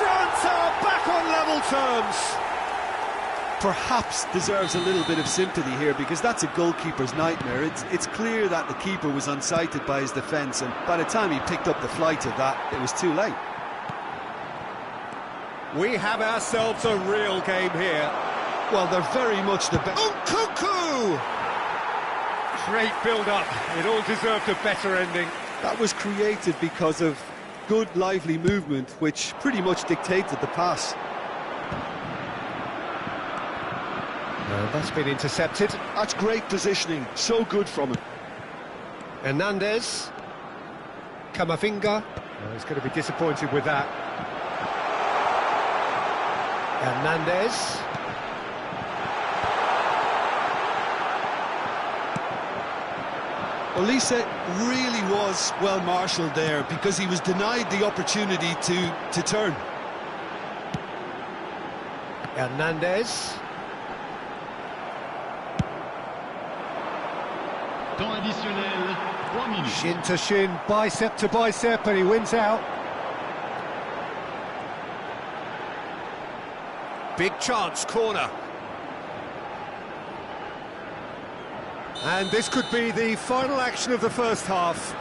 France are back on level terms. perhaps deserves a little bit of sympathy here, because that's a goalkeeper's nightmare. It's clear that the keeper was unsighted by his defence, and by the time he picked up the flight of that, it was too late. We have ourselves a real game here. Well, they're very much the best. Nkunku! Great build-up. It all deserved a better ending. That was created because of good, lively movement, which pretty much dictated the pass. That's been intercepted. That's great positioning, so good from him. Hernandez. Camavinga. He's going to be disappointed with that. Hernandez. Olise really was well marshalled there, because he was denied the opportunity to turn. Hernandez. Temps additionnel, 3 minutes. Shin to shin, bicep to bicep, and he wins out. Big chance, corner. And this could be the final action of the first half.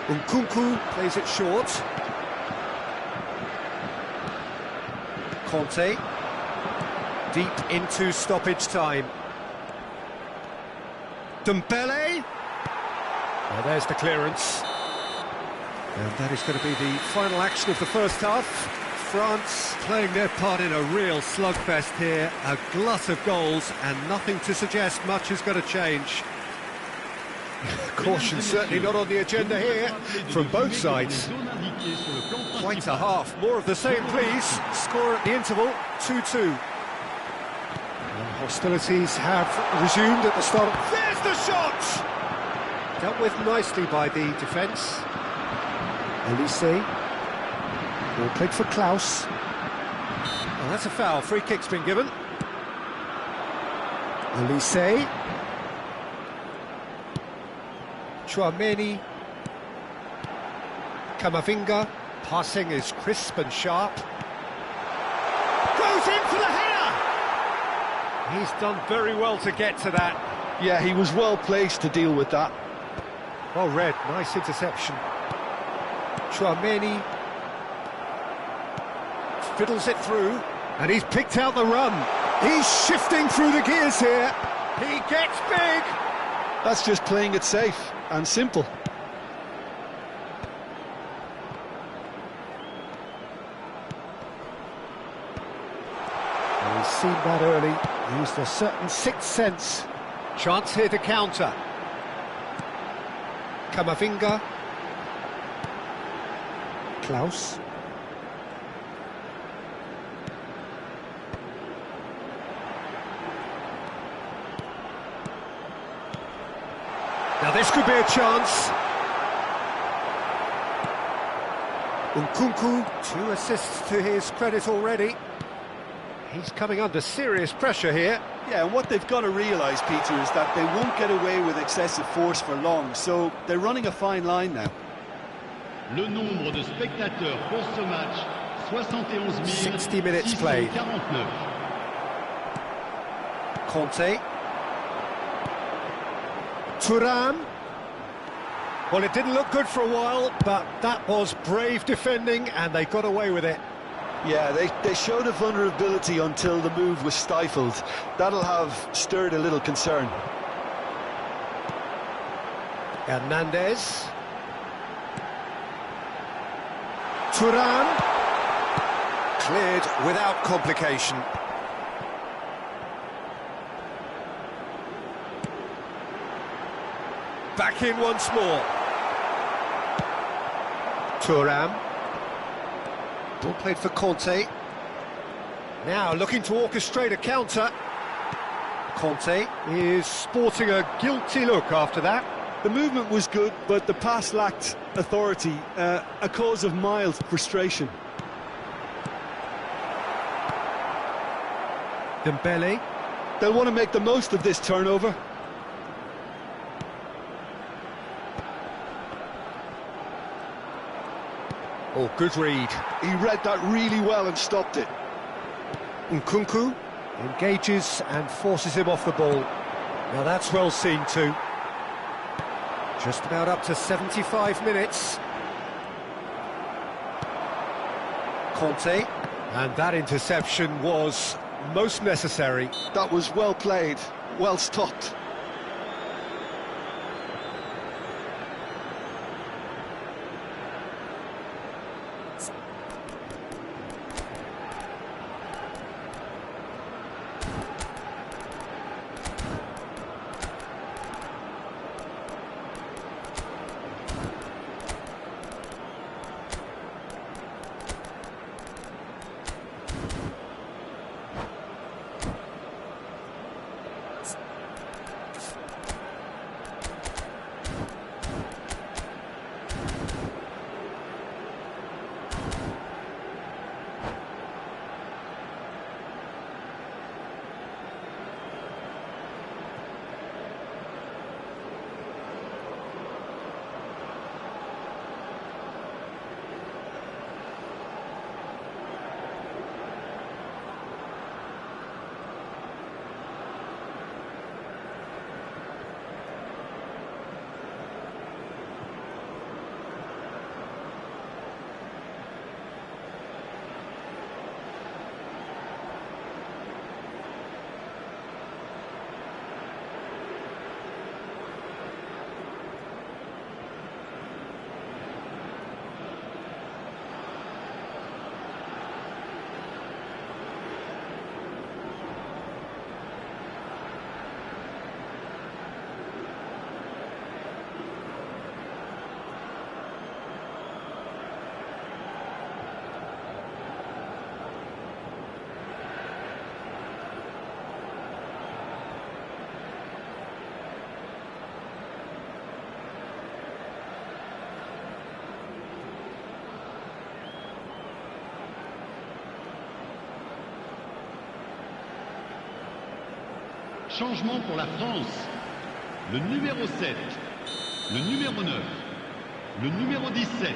Nkunku plays it short. Conte. Deep into stoppage time. Dembele. Oh, there's the clearance. And that is going to be the final action of the first half. France playing their part in a real slugfest here. A glut of goals, and nothing to suggest much is going to change. Caution certainly not on the agenda here from both sides. Quite a half. More of the same, please. Score at the interval, 2-2. Hostilities have resumed at the start. There's the shot! Dealt with nicely by the defence. Olise. Ball played for Klaus. Oh, that's a foul. Free kick's been given. Olise. Tchouaméni. Camavinga. Passing is crisp and sharp. Goes in for the header! He's done very well to get to that. Yeah, he was well placed to deal with that. Well read, nice interception. Tchouaméni fiddles it through, and he's picked out the run. He's shifting through the gears here. He gets big. That's just playing it safe and simple. He's seen that early, used a certain sixth sense. Chance here to counter. Camavinga. Klaus. Now this could be a chance. Nkunku, 2 assists to his credit already. He's coming under serious pressure here. Yeah, and what they've got to realise, Peter, is that they won't get away with excessive force for long, so they're running a fine line now. Le nombre de spectateurs pour ce match, 71 60 minutes played. 649. Conte. Thuram. Well, it didn't look good for a while, but that was brave defending, and they got away with it. Yeah, they showed a vulnerability until the move was stifled. That'll have stirred a little concern. Hernandez. Thuram. Cleared without complication. Back in once more. Thuram. Ball played for Conte. Now looking to orchestrate a counter. Conte is sporting a guilty look after that. The movement was good, but the pass lacked authority, a cause of mild frustration. Dembele. They'll want to make the most of this turnover. Oh, good read. He read that really well and stopped it. Nkunku engages and forces him off the ball. Now that's well seen too. Just about up to 75 minutes. Conte, and that interception was most necessary. That was well played, well stopped. Changement pour la France. Le numéro 7, le numéro 9, le numéro 17,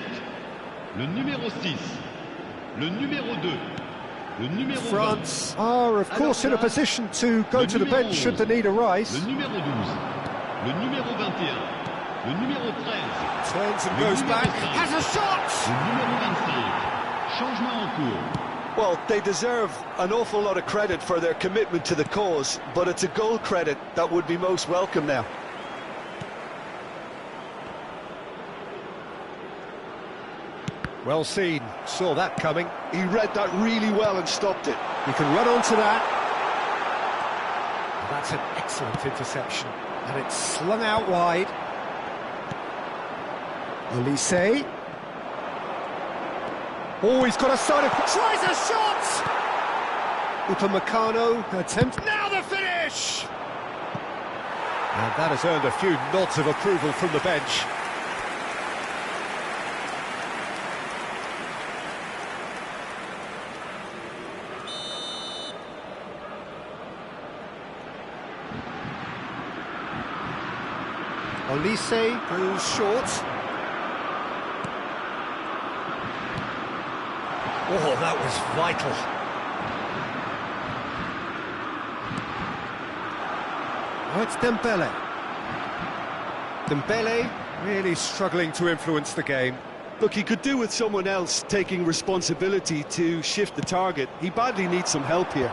le numéro 6, le numéro 2, le numéro 20. France are, of course, in a position to go to the bench should the need arise. Le numéro 12, le numéro 21, le numéro 13. Turns and goes back, has a shot! Le numéro 25. Changement en cours. Well, they deserve an awful lot of credit for their commitment to the cause, but it's a goal credit that would be most welcome now. Well seen, saw that coming. He read that really well and stopped it. You can run onto that. That's an excellent interception, and it's slung out wide. Olise. Oh, he's got a side of... Tries a shot! Upamecano attempt... Now the finish! And that has earned a few nods of approval from the bench. Olise goes short. Oh, that was vital. Oh, it's Dembele. Dembele really struggling to influence the game. Look, he could do with someone else taking responsibility to shift the target. He badly needs some help here.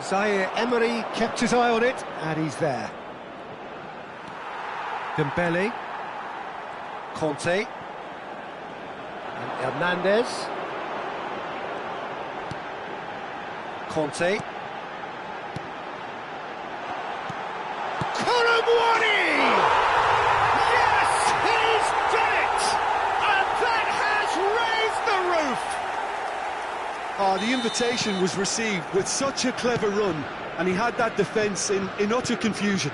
Zaire Emery kept his eye on it, and he's there. Dembele. Conte. And Hernandez. Conte. Colomboani! Yes, he's done it! And that has raised the roof! Oh, the invitation was received with such a clever run, and he had that defence in utter confusion.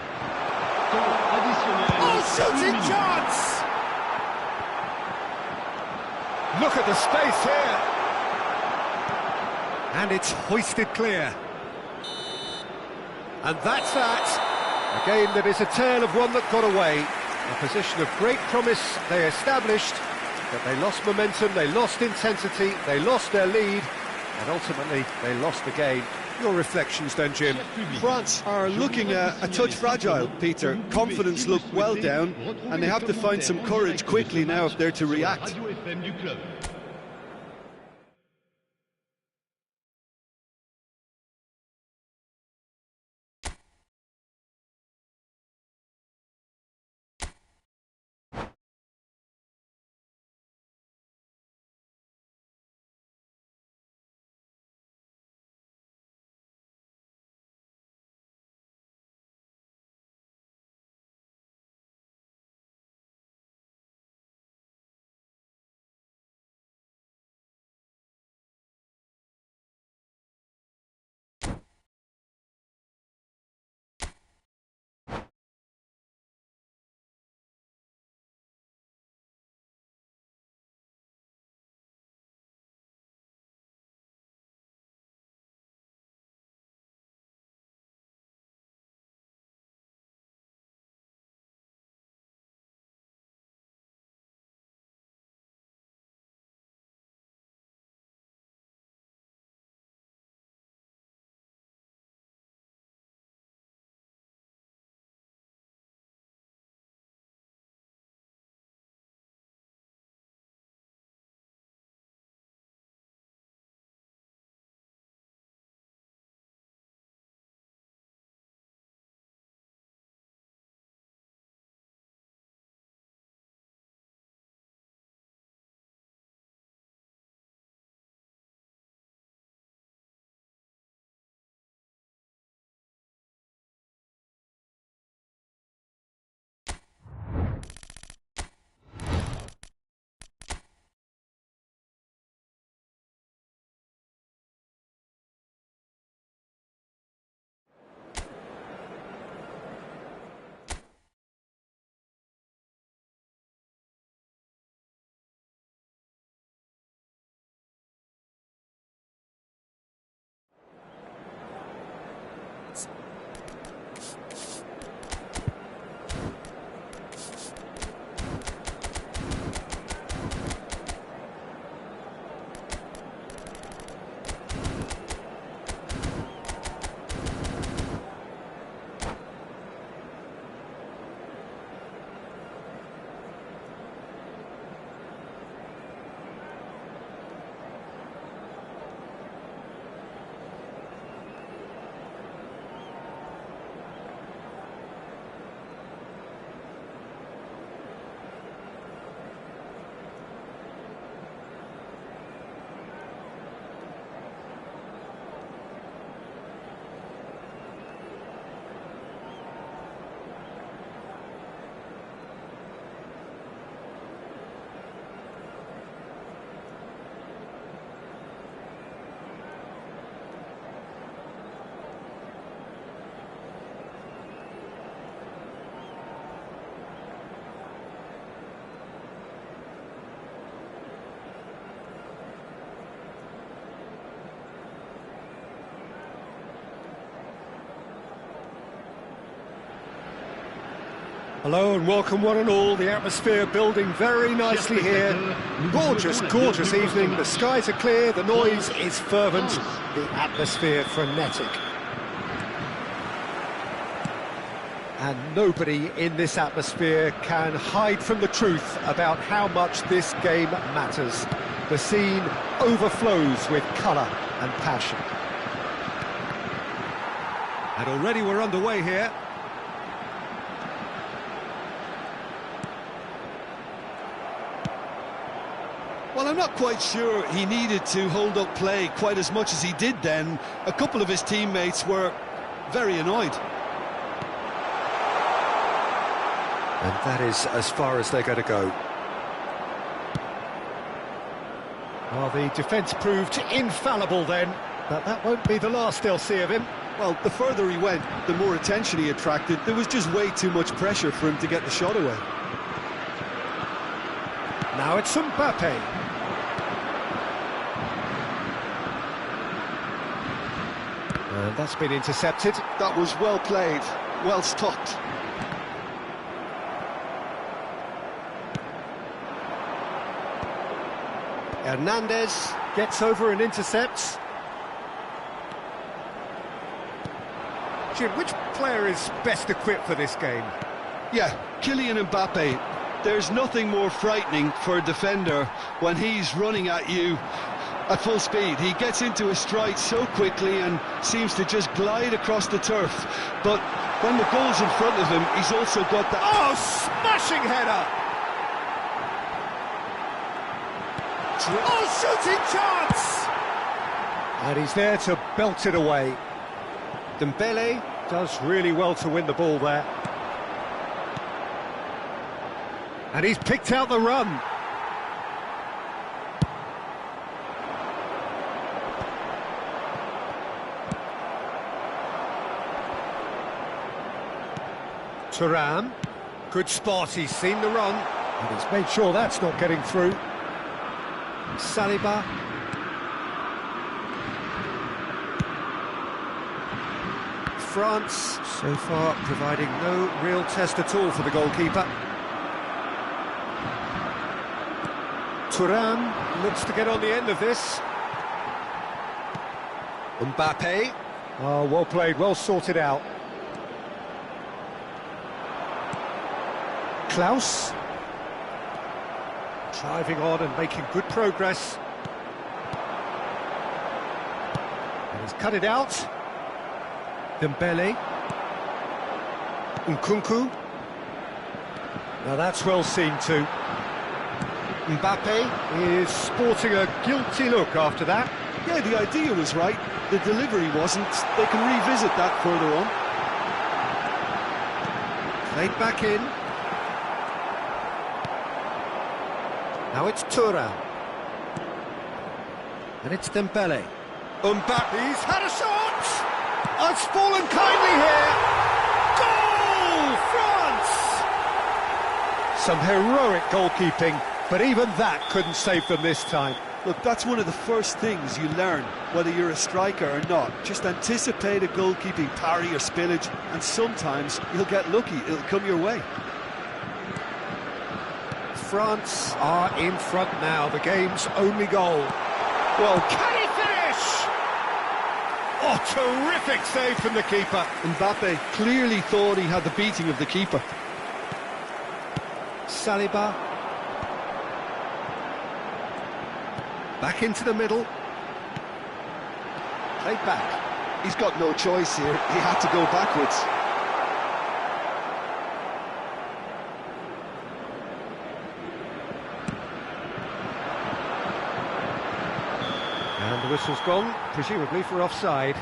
Oh, shooting chance! Look at the space here. And it's hoisted clear. And that's that. A game that is a tale of one that got away. A position of great promise they established, But they lost momentum, they lost intensity, they lost their lead, and ultimately they lost the game. Your reflections then, Jim? France are looking a touch fragile, Peter. Confidence looked well down, and they have to find some courage quickly now if they're to react. Hello and welcome one and all. The atmosphere building very nicely here. Gorgeous, gorgeous evening. The skies are clear, the noise is fervent, the atmosphere frenetic. And nobody in this atmosphere can hide from the truth about how much this game matters. The scene overflows with colour and passion. And already we're underway here. Well, I'm not quite sure he needed to hold up play quite as much as he did then. A couple of his teammates were very annoyed. And that is as far as they're going to go. Well, the defence proved infallible then, but that won't be the last they'll see of him. Well, the further he went, the more attention he attracted. There was just way too much pressure for him to get the shot away. Now it's Mbappe. And that's been intercepted. That was well played, well stopped. Hernandez gets over and intercepts. Jim, which player is best equipped for this game? Yeah, Kylian Mbappe. There's nothing more frightening for a defender when he's running at you at full speed. He gets into a stride so quickly and seems to just glide across the turf. But when the goal's in front of him, he's also got that... Oh, smashing header! Oh, shooting chance! And he's there to belt it away. Dembele does really well to win the ball there. And he's picked out the run. Thuram, good spot, he's seen the run, and he's made sure that's not getting through. Saliba. France, so far, providing no real test at all for the goalkeeper. Thuram looks to get on the end of this. Mbappe. Oh, well played, well sorted out. Klaus. Driving on and making good progress. And he's cut it out. Dembele. Nkunku. Now that's well seen too. Mbappe is sporting a guilty look after that. Yeah, the idea was right, the delivery wasn't. They can revisit that further on. Played back in. Now it's Thuram. And it's Dembele. Mbappe's had a shot! It's fallen kindly here. Goal! France! Some heroic goalkeeping, but even that couldn't save them this time. Look, that's one of the first things you learn, whether you're a striker or not. Just anticipate a goalkeeping parry or spillage, and sometimes you'll get lucky, it'll come your way. France are in front now, the game's only goal. Well, can he finish? Oh, terrific save from the keeper. Mbappe clearly thought he had the beating of the keeper. Saliba. Back into the middle. Played back. He's got no choice here, he had to go backwards. And the whistle's gone, presumably for offside.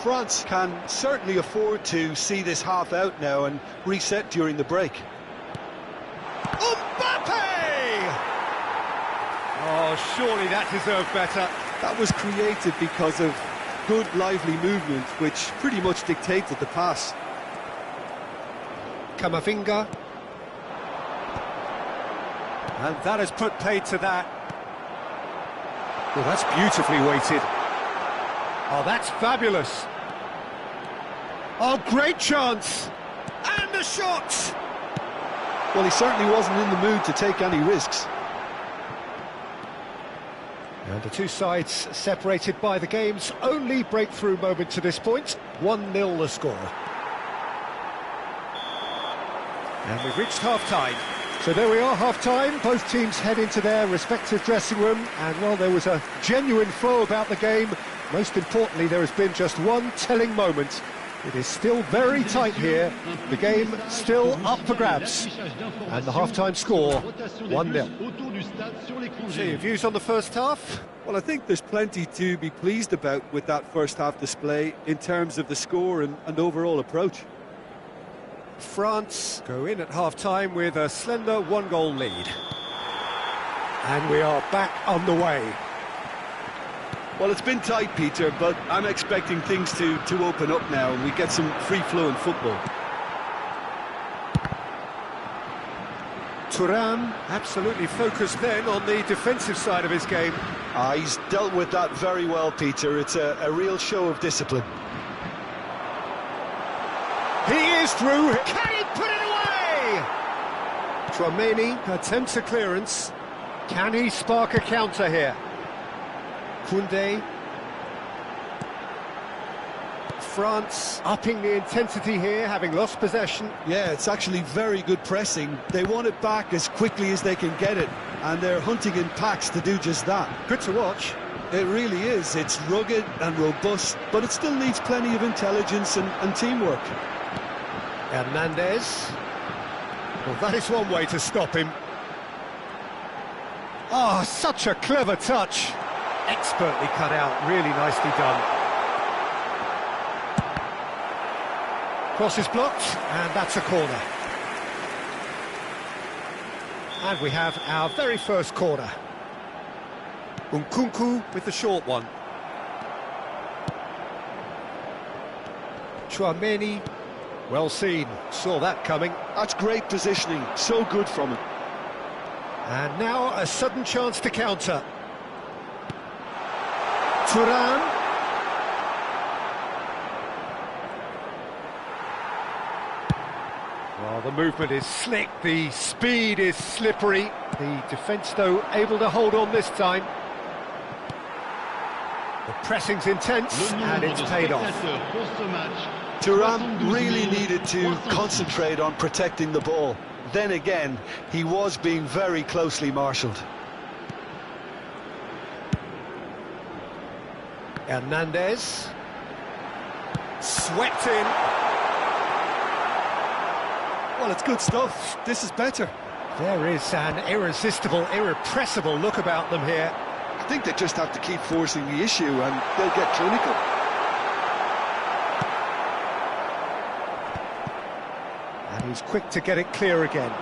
France can certainly afford to see this half out now and reset during the break. Oh, surely that deserved better. That was created because of good, lively movement, which pretty much dictated the pass. Camavinga. And that has put paid to that. Well, that's beautifully weighted. Oh, that's fabulous. Oh, great chance. And the shot. Well, he certainly wasn't in the mood to take any risks. And the two sides separated by the game's only breakthrough moment to this point. 1-0 the score. And we've reached half-time. So there we are, half-time. Both teams head into their respective dressing room. And, well, there was a genuine flow about the game. Most importantly, there has been just one telling moment. It is still very tight here. The game still up for grabs. And the half-time score, 1-0. So your views on the first half? Well, I think there's plenty to be pleased about with that first half display in terms of the score and overall approach. France go in at half-time with a slender one-goal lead. And we are back underway. Well, it's been tight, Peter, but I'm expecting things to open up now and we get some free-flowing football. Thuram absolutely focused then on the defensive side of his game. He's dealt with that very well, Peter. It's a real show of discipline. He is through. Can he put it away? Tchouaméni attempts a clearance. Can he spark a counter here? Koundé. France upping the intensity here, having lost possession. Yeah, it's actually very good pressing. They want it back as quickly as they can get it, and they're hunting in packs to do just that. Good to watch. It really is. It's rugged and robust, but it still needs plenty of intelligence and teamwork. Hernandez. Well, that is one way to stop him. Oh, such a clever touch. Expertly cut out, really nicely done. Cross is blocked, and that's a corner. And we have our very first corner. Nkunku with the short one. Tchouaméni, well seen, saw that coming. That's great positioning, so good from him. And now a sudden chance to counter. Thuram. Well, the movement is slick, the speed is slippery. The defence, though, able to hold on this time. The pressing's intense, and it's paid off. Thuram really needed to concentrate on protecting the ball. Then again, he was being very closely marshalled. Hernandez. Swept in. Well, it's good stuff. This is better. There is an irresistible, irrepressible look about them here. I think they just have to keep forcing the issue and they'll get clinical. And he's quick to get it clear again.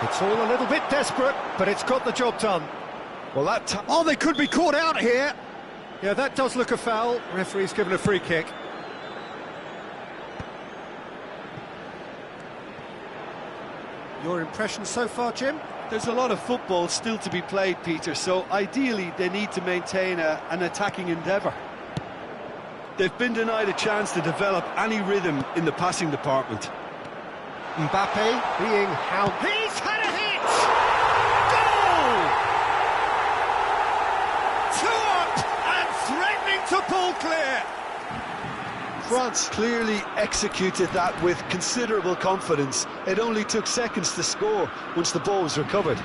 It's all a little bit desperate, but it's got the job done. Well, that oh, they could be caught out here. Yeah, that does look a foul. Referee's given a free kick. Your impression so far, Jim? There's a lot of football still to be played, Peter, so ideally they need to maintain an attacking endeavour. They've been denied a chance to develop any rhythm in the passing department. Mbappe being hound. He's had a hit! Goal! 2 up and threatening to pull clear. France clearly executed that with considerable confidence. It only took seconds to score once the ball was recovered.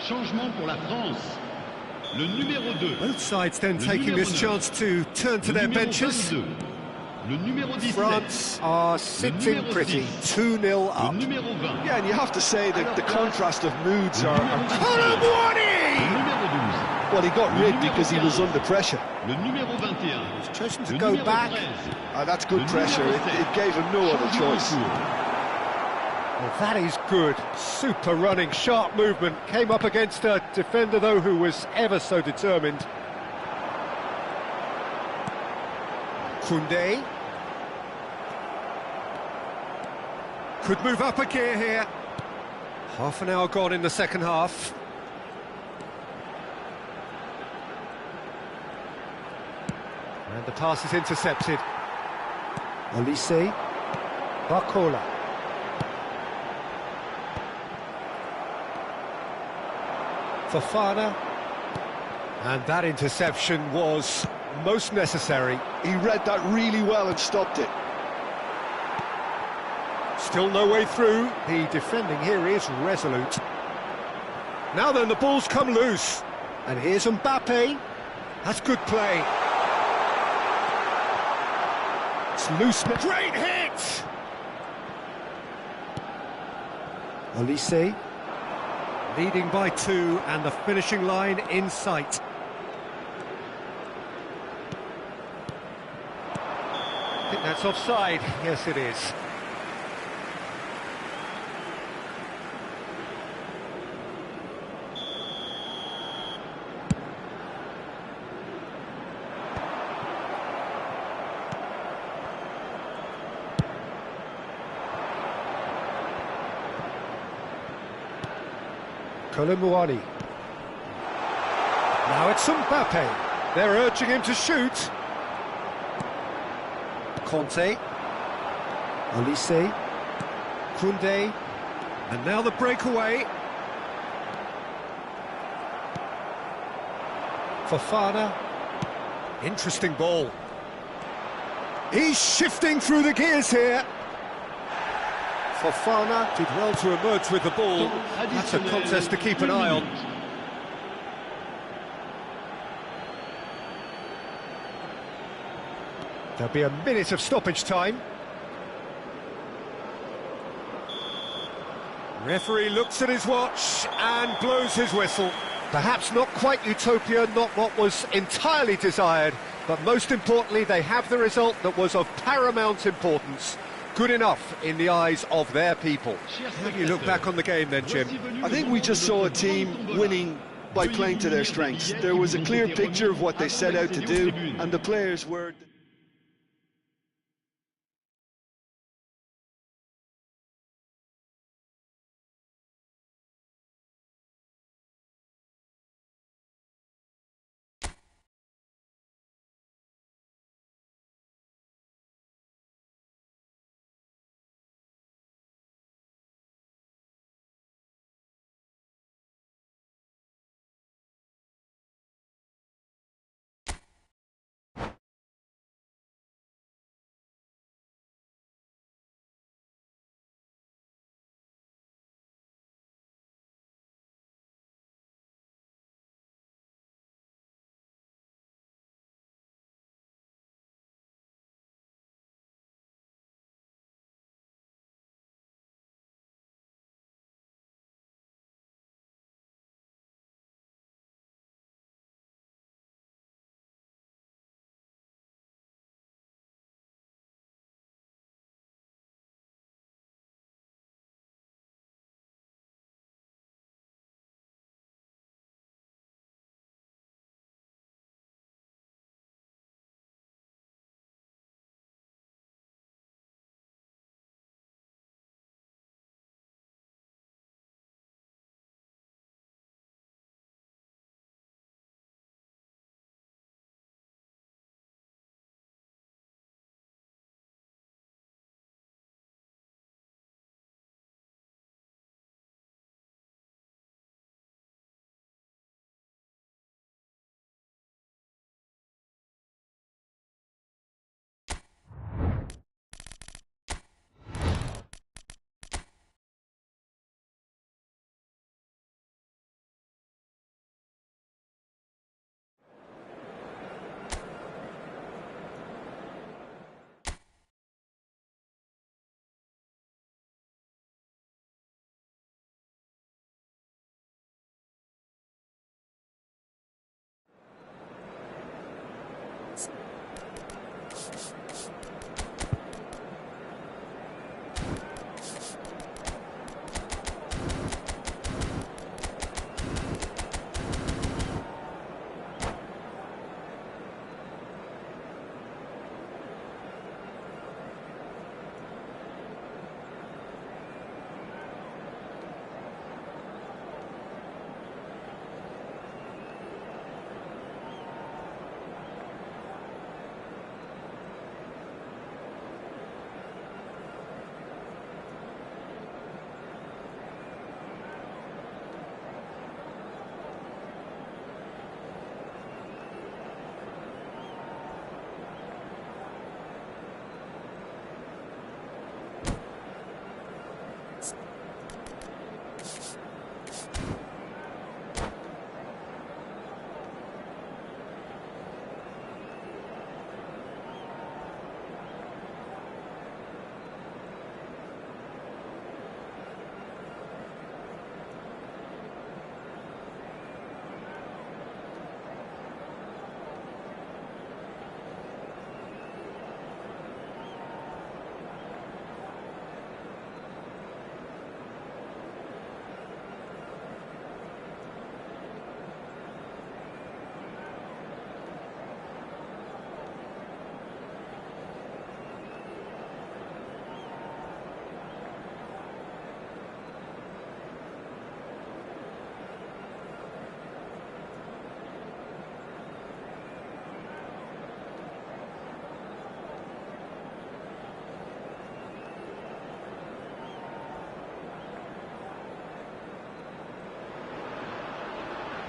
Changement pour la France. Le numéro 2. Both sides then taking this chance to turn to their benches. Le numéro 17. France are sitting pretty, 2-0 up. Le numéro 20. Yeah, and you have to say that the contrast of moods are... Colomboigny! Le numéro 12. Well, he got rid because he was under pressure. Le numéro 21. He's chosen to Le go numéro back. 13. That's good Le pressure. numéro It 7. gave him no other Changement choice. en cours. Well, that is good. Super running, sharp movement. Came up against a defender, though, who was ever so determined. Koundé. Could move up a gear here. Half an hour gone in the second half. And the pass is intercepted. Olise. Barcola. Fofana, and that interception was most necessary. He read that really well and stopped it. Still no way through. The defending here is resolute. Now then, the ball's come loose. And here's Mbappe. That's good play. It's loose. Great hit! Olise. Leading by 2 and the finishing line in sight. I think that's offside. Yes, it is. Koulibaly. Now it's Mbappe. They're urging him to shoot. Conte. Olise. Koundé. And now the breakaway. Fofana. Interesting ball. He's shifting through the gears here. Fofana did well to emerge with the ball. That's a contest to keep an eye on. There'll be a minute of stoppage time. Referee looks at his watch and blows his whistle. Perhaps not quite utopia, not what was entirely desired, but most importantly, they have the result that was of paramount importance. Good enough in the eyes of their people. How do you look back on the game then, Jim? I think we just saw a team winning by playing to their strengths. There was a clear picture of what they set out to do, and the players were...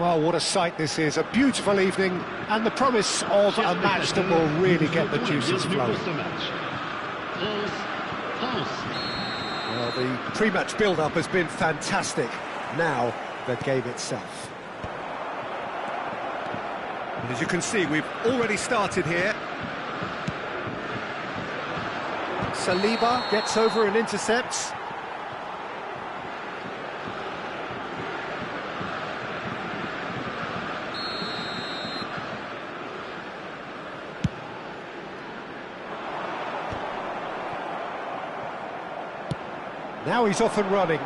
Well, what a sight this is, a beautiful evening, and the promise of a match that will really get the juices flowing. Well, the pre-match build-up has been fantastic. Now, the game itself. As you can see, we've already started here. Saliba gets over and intercepts. Now he's off and running.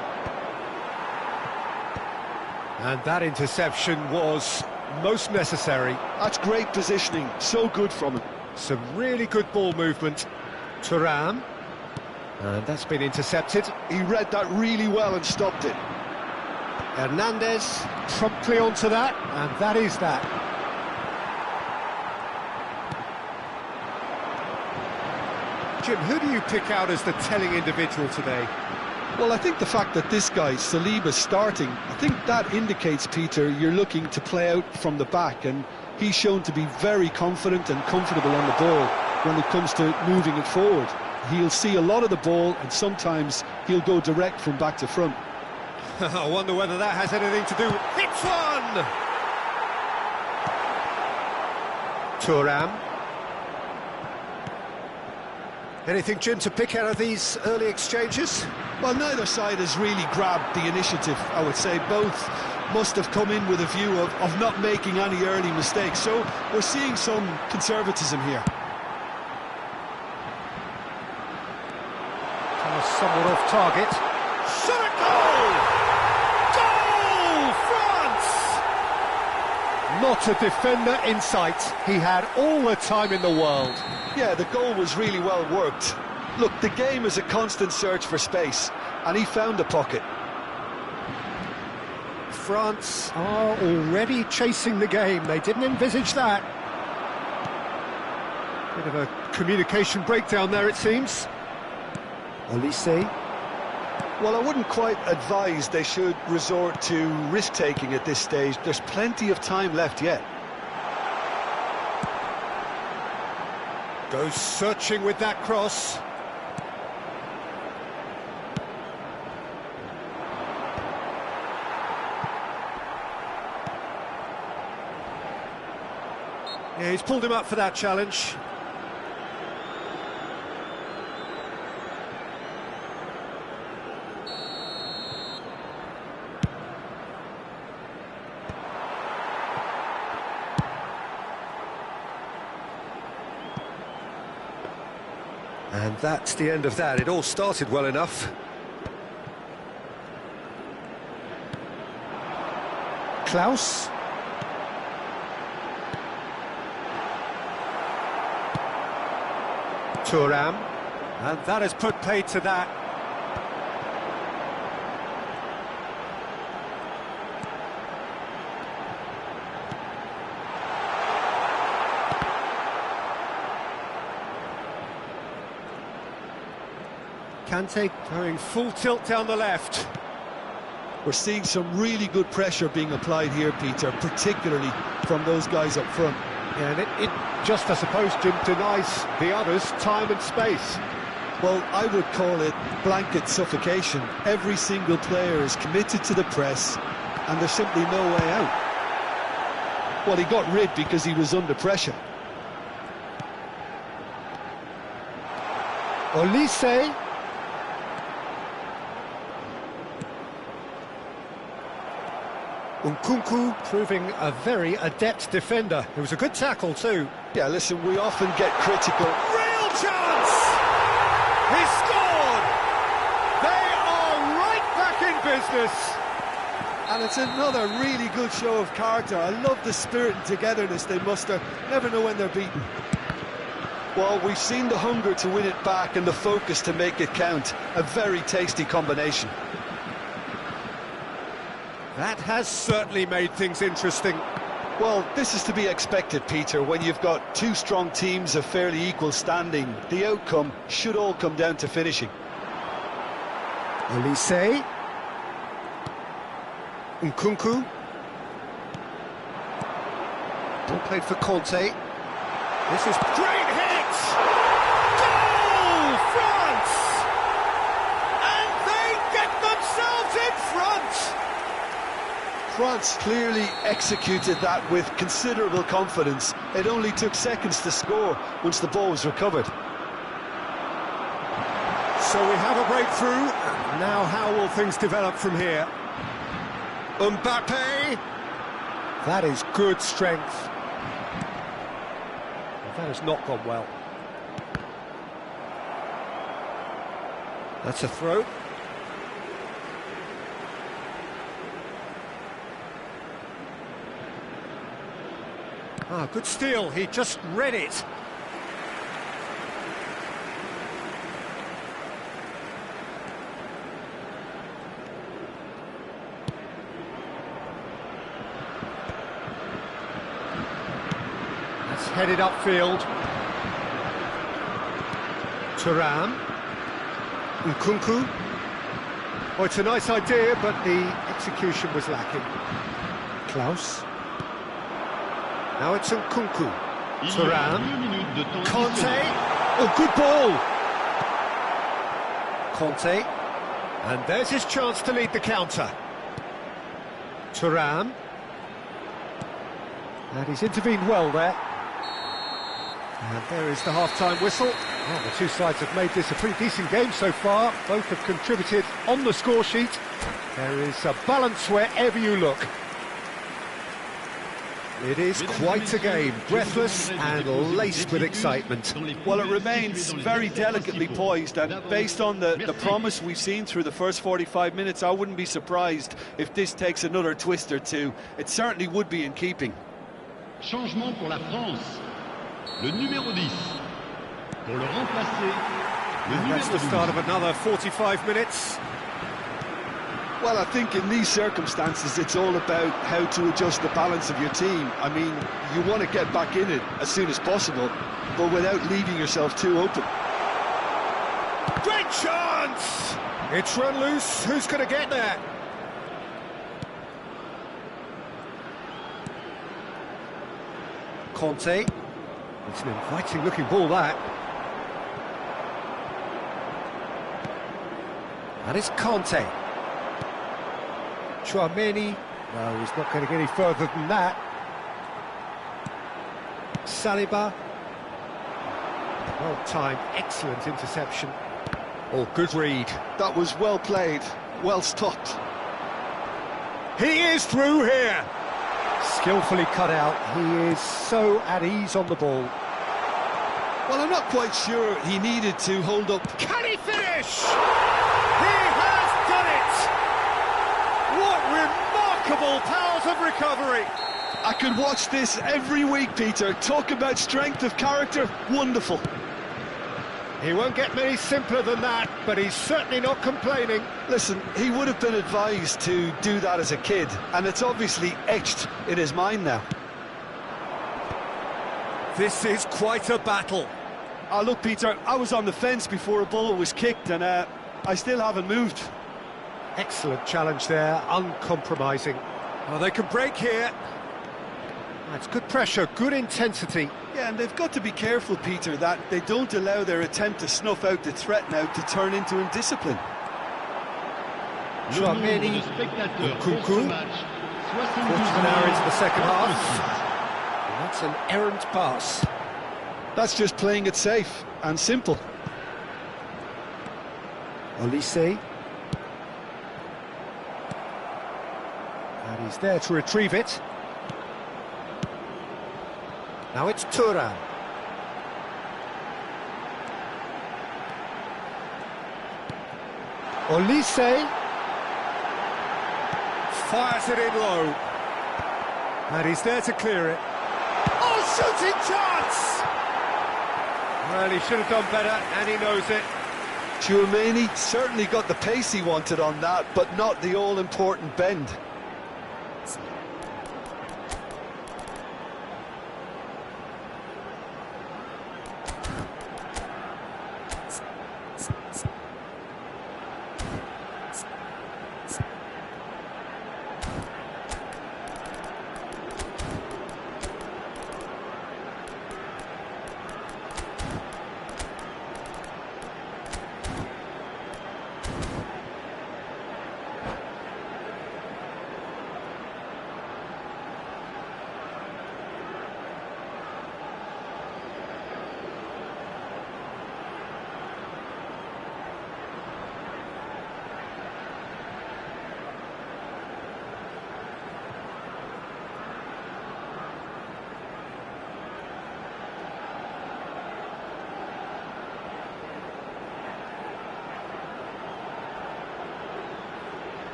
And that interception was most necessary. That's great positioning, so good from him. Some really good ball movement. Thuram. And that's been intercepted. He read that really well and stopped it. Hernandez promptly onto that, and that is that. Jim, who do you pick out as the telling individual today? Well, I think the fact that this guy, Saliba's starting, I think that indicates, Peter, you're looking to play out from the back, and he's shown to be very confident and comfortable on the ball when it comes to moving it forward. He'll see a lot of the ball, and sometimes he'll go direct from back to front. I wonder whether that has anything to do with... Hits one! Thuram. Anything, Jim, to pick out of these early exchanges? Well, neither side has really grabbed the initiative, I would say. Both must have come in with a view of not making any early mistakes. So we're seeing some conservatism here. Kind of somewhat off target. Shot it, goal! Goal, France! Not a defender in sight. He had all the time in the world. Yeah, the goal was really well worked. Look, the game is a constant search for space, and he found the pocket. France are already chasing the game. They didn't envisage that. Bit of a communication breakdown there, it seems. Olise. Well, I wouldn't quite advise they should resort to risk-taking at this stage. There's plenty of time left yet. Goes searching with that cross. Yeah, he's pulled him up for that challenge. And that's the end of that. It all started well enough. Klaus. Thuram. And that has put paid to that. Kante going full tilt down the left. We're seeing some really good pressure being applied here, Peter, particularly from those guys up front. Yeah, and it just, I suppose, Jim, denies the others time and space. Well, I would call it blanket suffocation. Every single player is committed to the press, and there's simply no way out. Well, he got rid because he was under pressure. Olise. Nkunku proving a very adept defender. It was a good tackle too. Yeah, listen, we often get critical. Real chance! He scored! They are right back in business. And it's another really good show of character. I love the spirit and togetherness they muster. Never know when they're beaten. Well, we've seen the hunger to win it back and the focus to make it count. A very tasty combination. That has certainly made things interesting. Well, this is to be expected, Peter, when you've got two strong teams of fairly equal standing. The outcome should all come down to finishing. Olise. Nkunku. Ball played for Conte. This is great hit! Goal, France! And they get themselves in front! France clearly executed that with considerable confidence. It only took seconds to score once the ball was recovered. So we have a breakthrough. Now how will things develop from here? Mbappe! That is good strength. That has not gone well. That's a throw. Ah, good steal. He just read it. That's headed upfield. Thuram. Nkunku. Oh, it's a nice idea, but the execution was lacking. Klaus. Now it's Nkunku. Thuram. Conte. Oh, good ball. Conte. And there's his chance to lead the counter. Thuram. And he's intervened well there. And there is the half-time whistle. Well, the two sides have made this a pretty decent game so far. Both have contributed on the score sheet. There is a balance wherever you look. It is quite a game, breathless and laced with excitement. Well, it remains very delicately poised, and based on the promise we've seen through the first 45 minutes, I wouldn't be surprised if this takes another twist or two. It certainly would be in keeping. Changement pour la France. Le numéro 10. Pour le remplacer, le numéro 12. That's the start of another 45 minutes. Well, I think in these circumstances, it's all about how to adjust the balance of your team. I mean, you want to get back in it as soon as possible, but without leaving yourself too open. Great chance! It's run loose. Who's going to get there? Conte. It's an inviting-looking ball, that. And it's Conte. Tchouaméni. No, he's not going to get any further than that. Saliba. Well-timed, excellent interception. Oh, good read. That was well played, well stopped. He is through here. Skillfully cut out. He is so at ease on the ball. Well, I'm not quite sure he needed to hold up. Can he finish? He has done it! What remarkable powers of recovery! I could watch this every week, Peter. Talk about strength of character. Wonderful. He won't get many simpler than that, but he's certainly not complaining. Listen, he would have been advised to do that as a kid, and it's obviously etched in his mind now. This is quite a battle. Oh, look, Peter, I was on the fence before a ball was kicked, and I still haven't moved. Excellent challenge there, uncompromising. Oh, they can break here. That's good pressure, good intensity. Yeah, and they've got to be careful, Peter, that they don't allow their attempt to snuff out the threat now to turn into indiscipline. Tchouaméni, Nkunku. 40 an hour into the second half. And that's an errant pass. That's just playing it safe and simple. Olise. And he's there to retrieve it. Now it's Thuram. Olise fires it in low. And he's there to clear it. Oh, shooting chance! Well, he should have done better, and he knows it. Tchouaméni certainly got the pace he wanted on that, but not the all-important bend.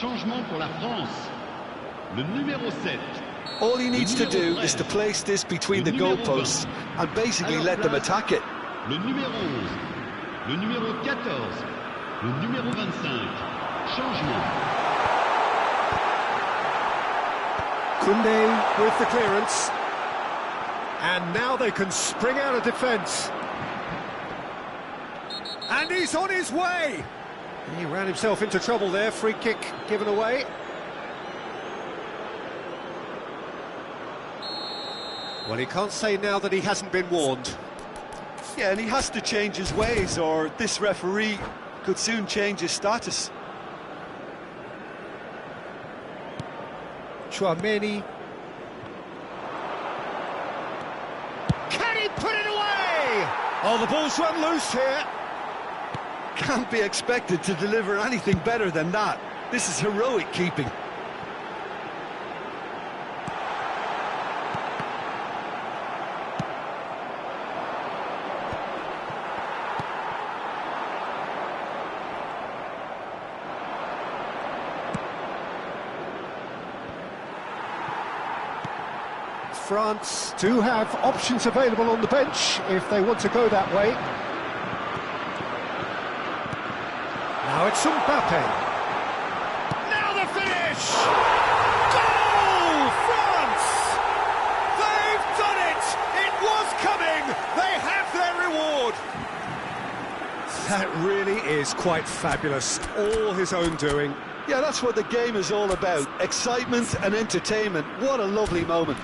Changement pour la France. Le numéro 7. All he needs to do is to place this between the goalposts and basically let them attack it. Le numéro 11. Le numéro 14. Le numéro 25. Changement. Koundé with the clearance. And now they can spring out of defence. And he's on his way! He ran himself into trouble there, free kick given away. Well, he can't say now that he hasn't been warned. Yeah, and he has to change his ways, or this referee could soon change his status. Chouameni. Can he put it away? Oh, the ball's run loose here. Can't be expected to deliver anything better than that. This is heroic keeping. France do have options available on the bench if they want to go that way. Now it's Mbappe. Now the finish! Goal! France! They've done it! It was coming! They have their reward! That really is quite fabulous. All his own doing. Yeah, that's what the game is all about. Excitement and entertainment. What a lovely moment.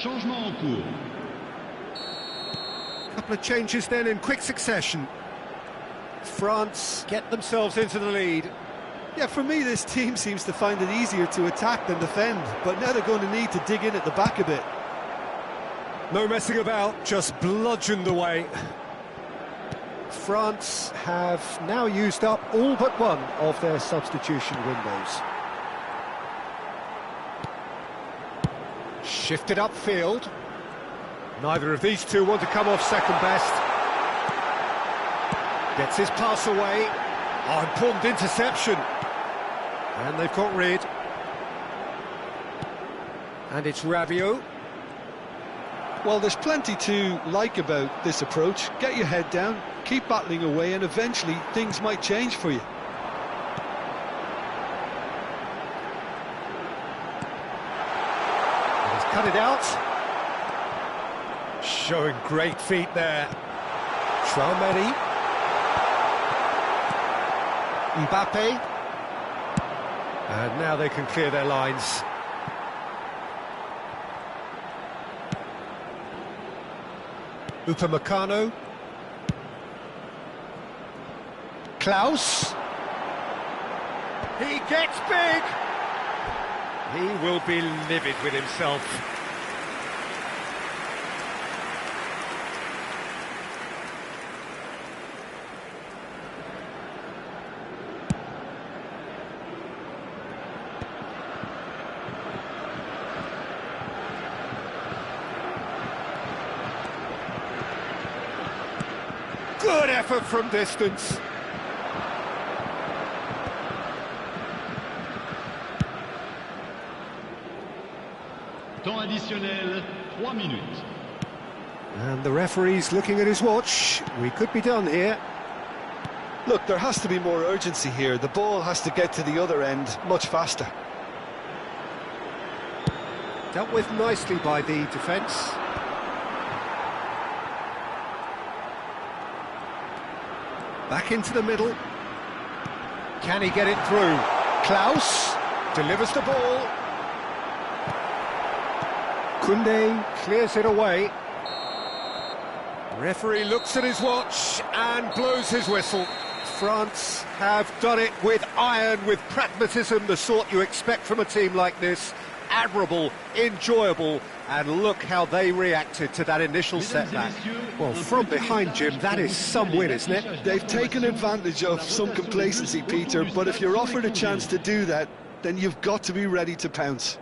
Changement en cours. Couple of changes then in quick succession. France get themselves into the lead. Yeah, for me, this team seems to find it easier to attack than defend, but now they're going to need to dig in at the back a bit. No messing about, just bludgeoned away. France have now used up all but one of their substitution windows. Shifted upfield. Neither of these two want to come off second best. Gets his pass away. Oh, important interception. And they've got rid. And it's Rabiot. Well, there's plenty to like about this approach. Get your head down, keep battling away, and eventually things might change for you. He's cut it out. Showing great feet there. Chouameni. Mbappe. And now they can clear their lines. Upamecano. Klaus. He gets big. He will be livid with himself. Good effort from distance. Temps additionnel, 3 minutes. And the referee's looking at his watch. We could be done here. Look, there has to be more urgency here. The ball has to get to the other end much faster. Dealt with nicely by the defence. Back into the middle. Can he get it through? Klaus delivers the ball. Koundé clears it away. Referee looks at his watch and blows his whistle. France have done it with iron, with pragmatism, the sort you expect from a team like this. Admirable, enjoyable, and look how they reacted to that initial setback. Well, from behind, Jim, that is some win, isn't it? They've taken advantage of some complacency, Peter, but if you're offered a chance to do that, then you've got to be ready to pounce.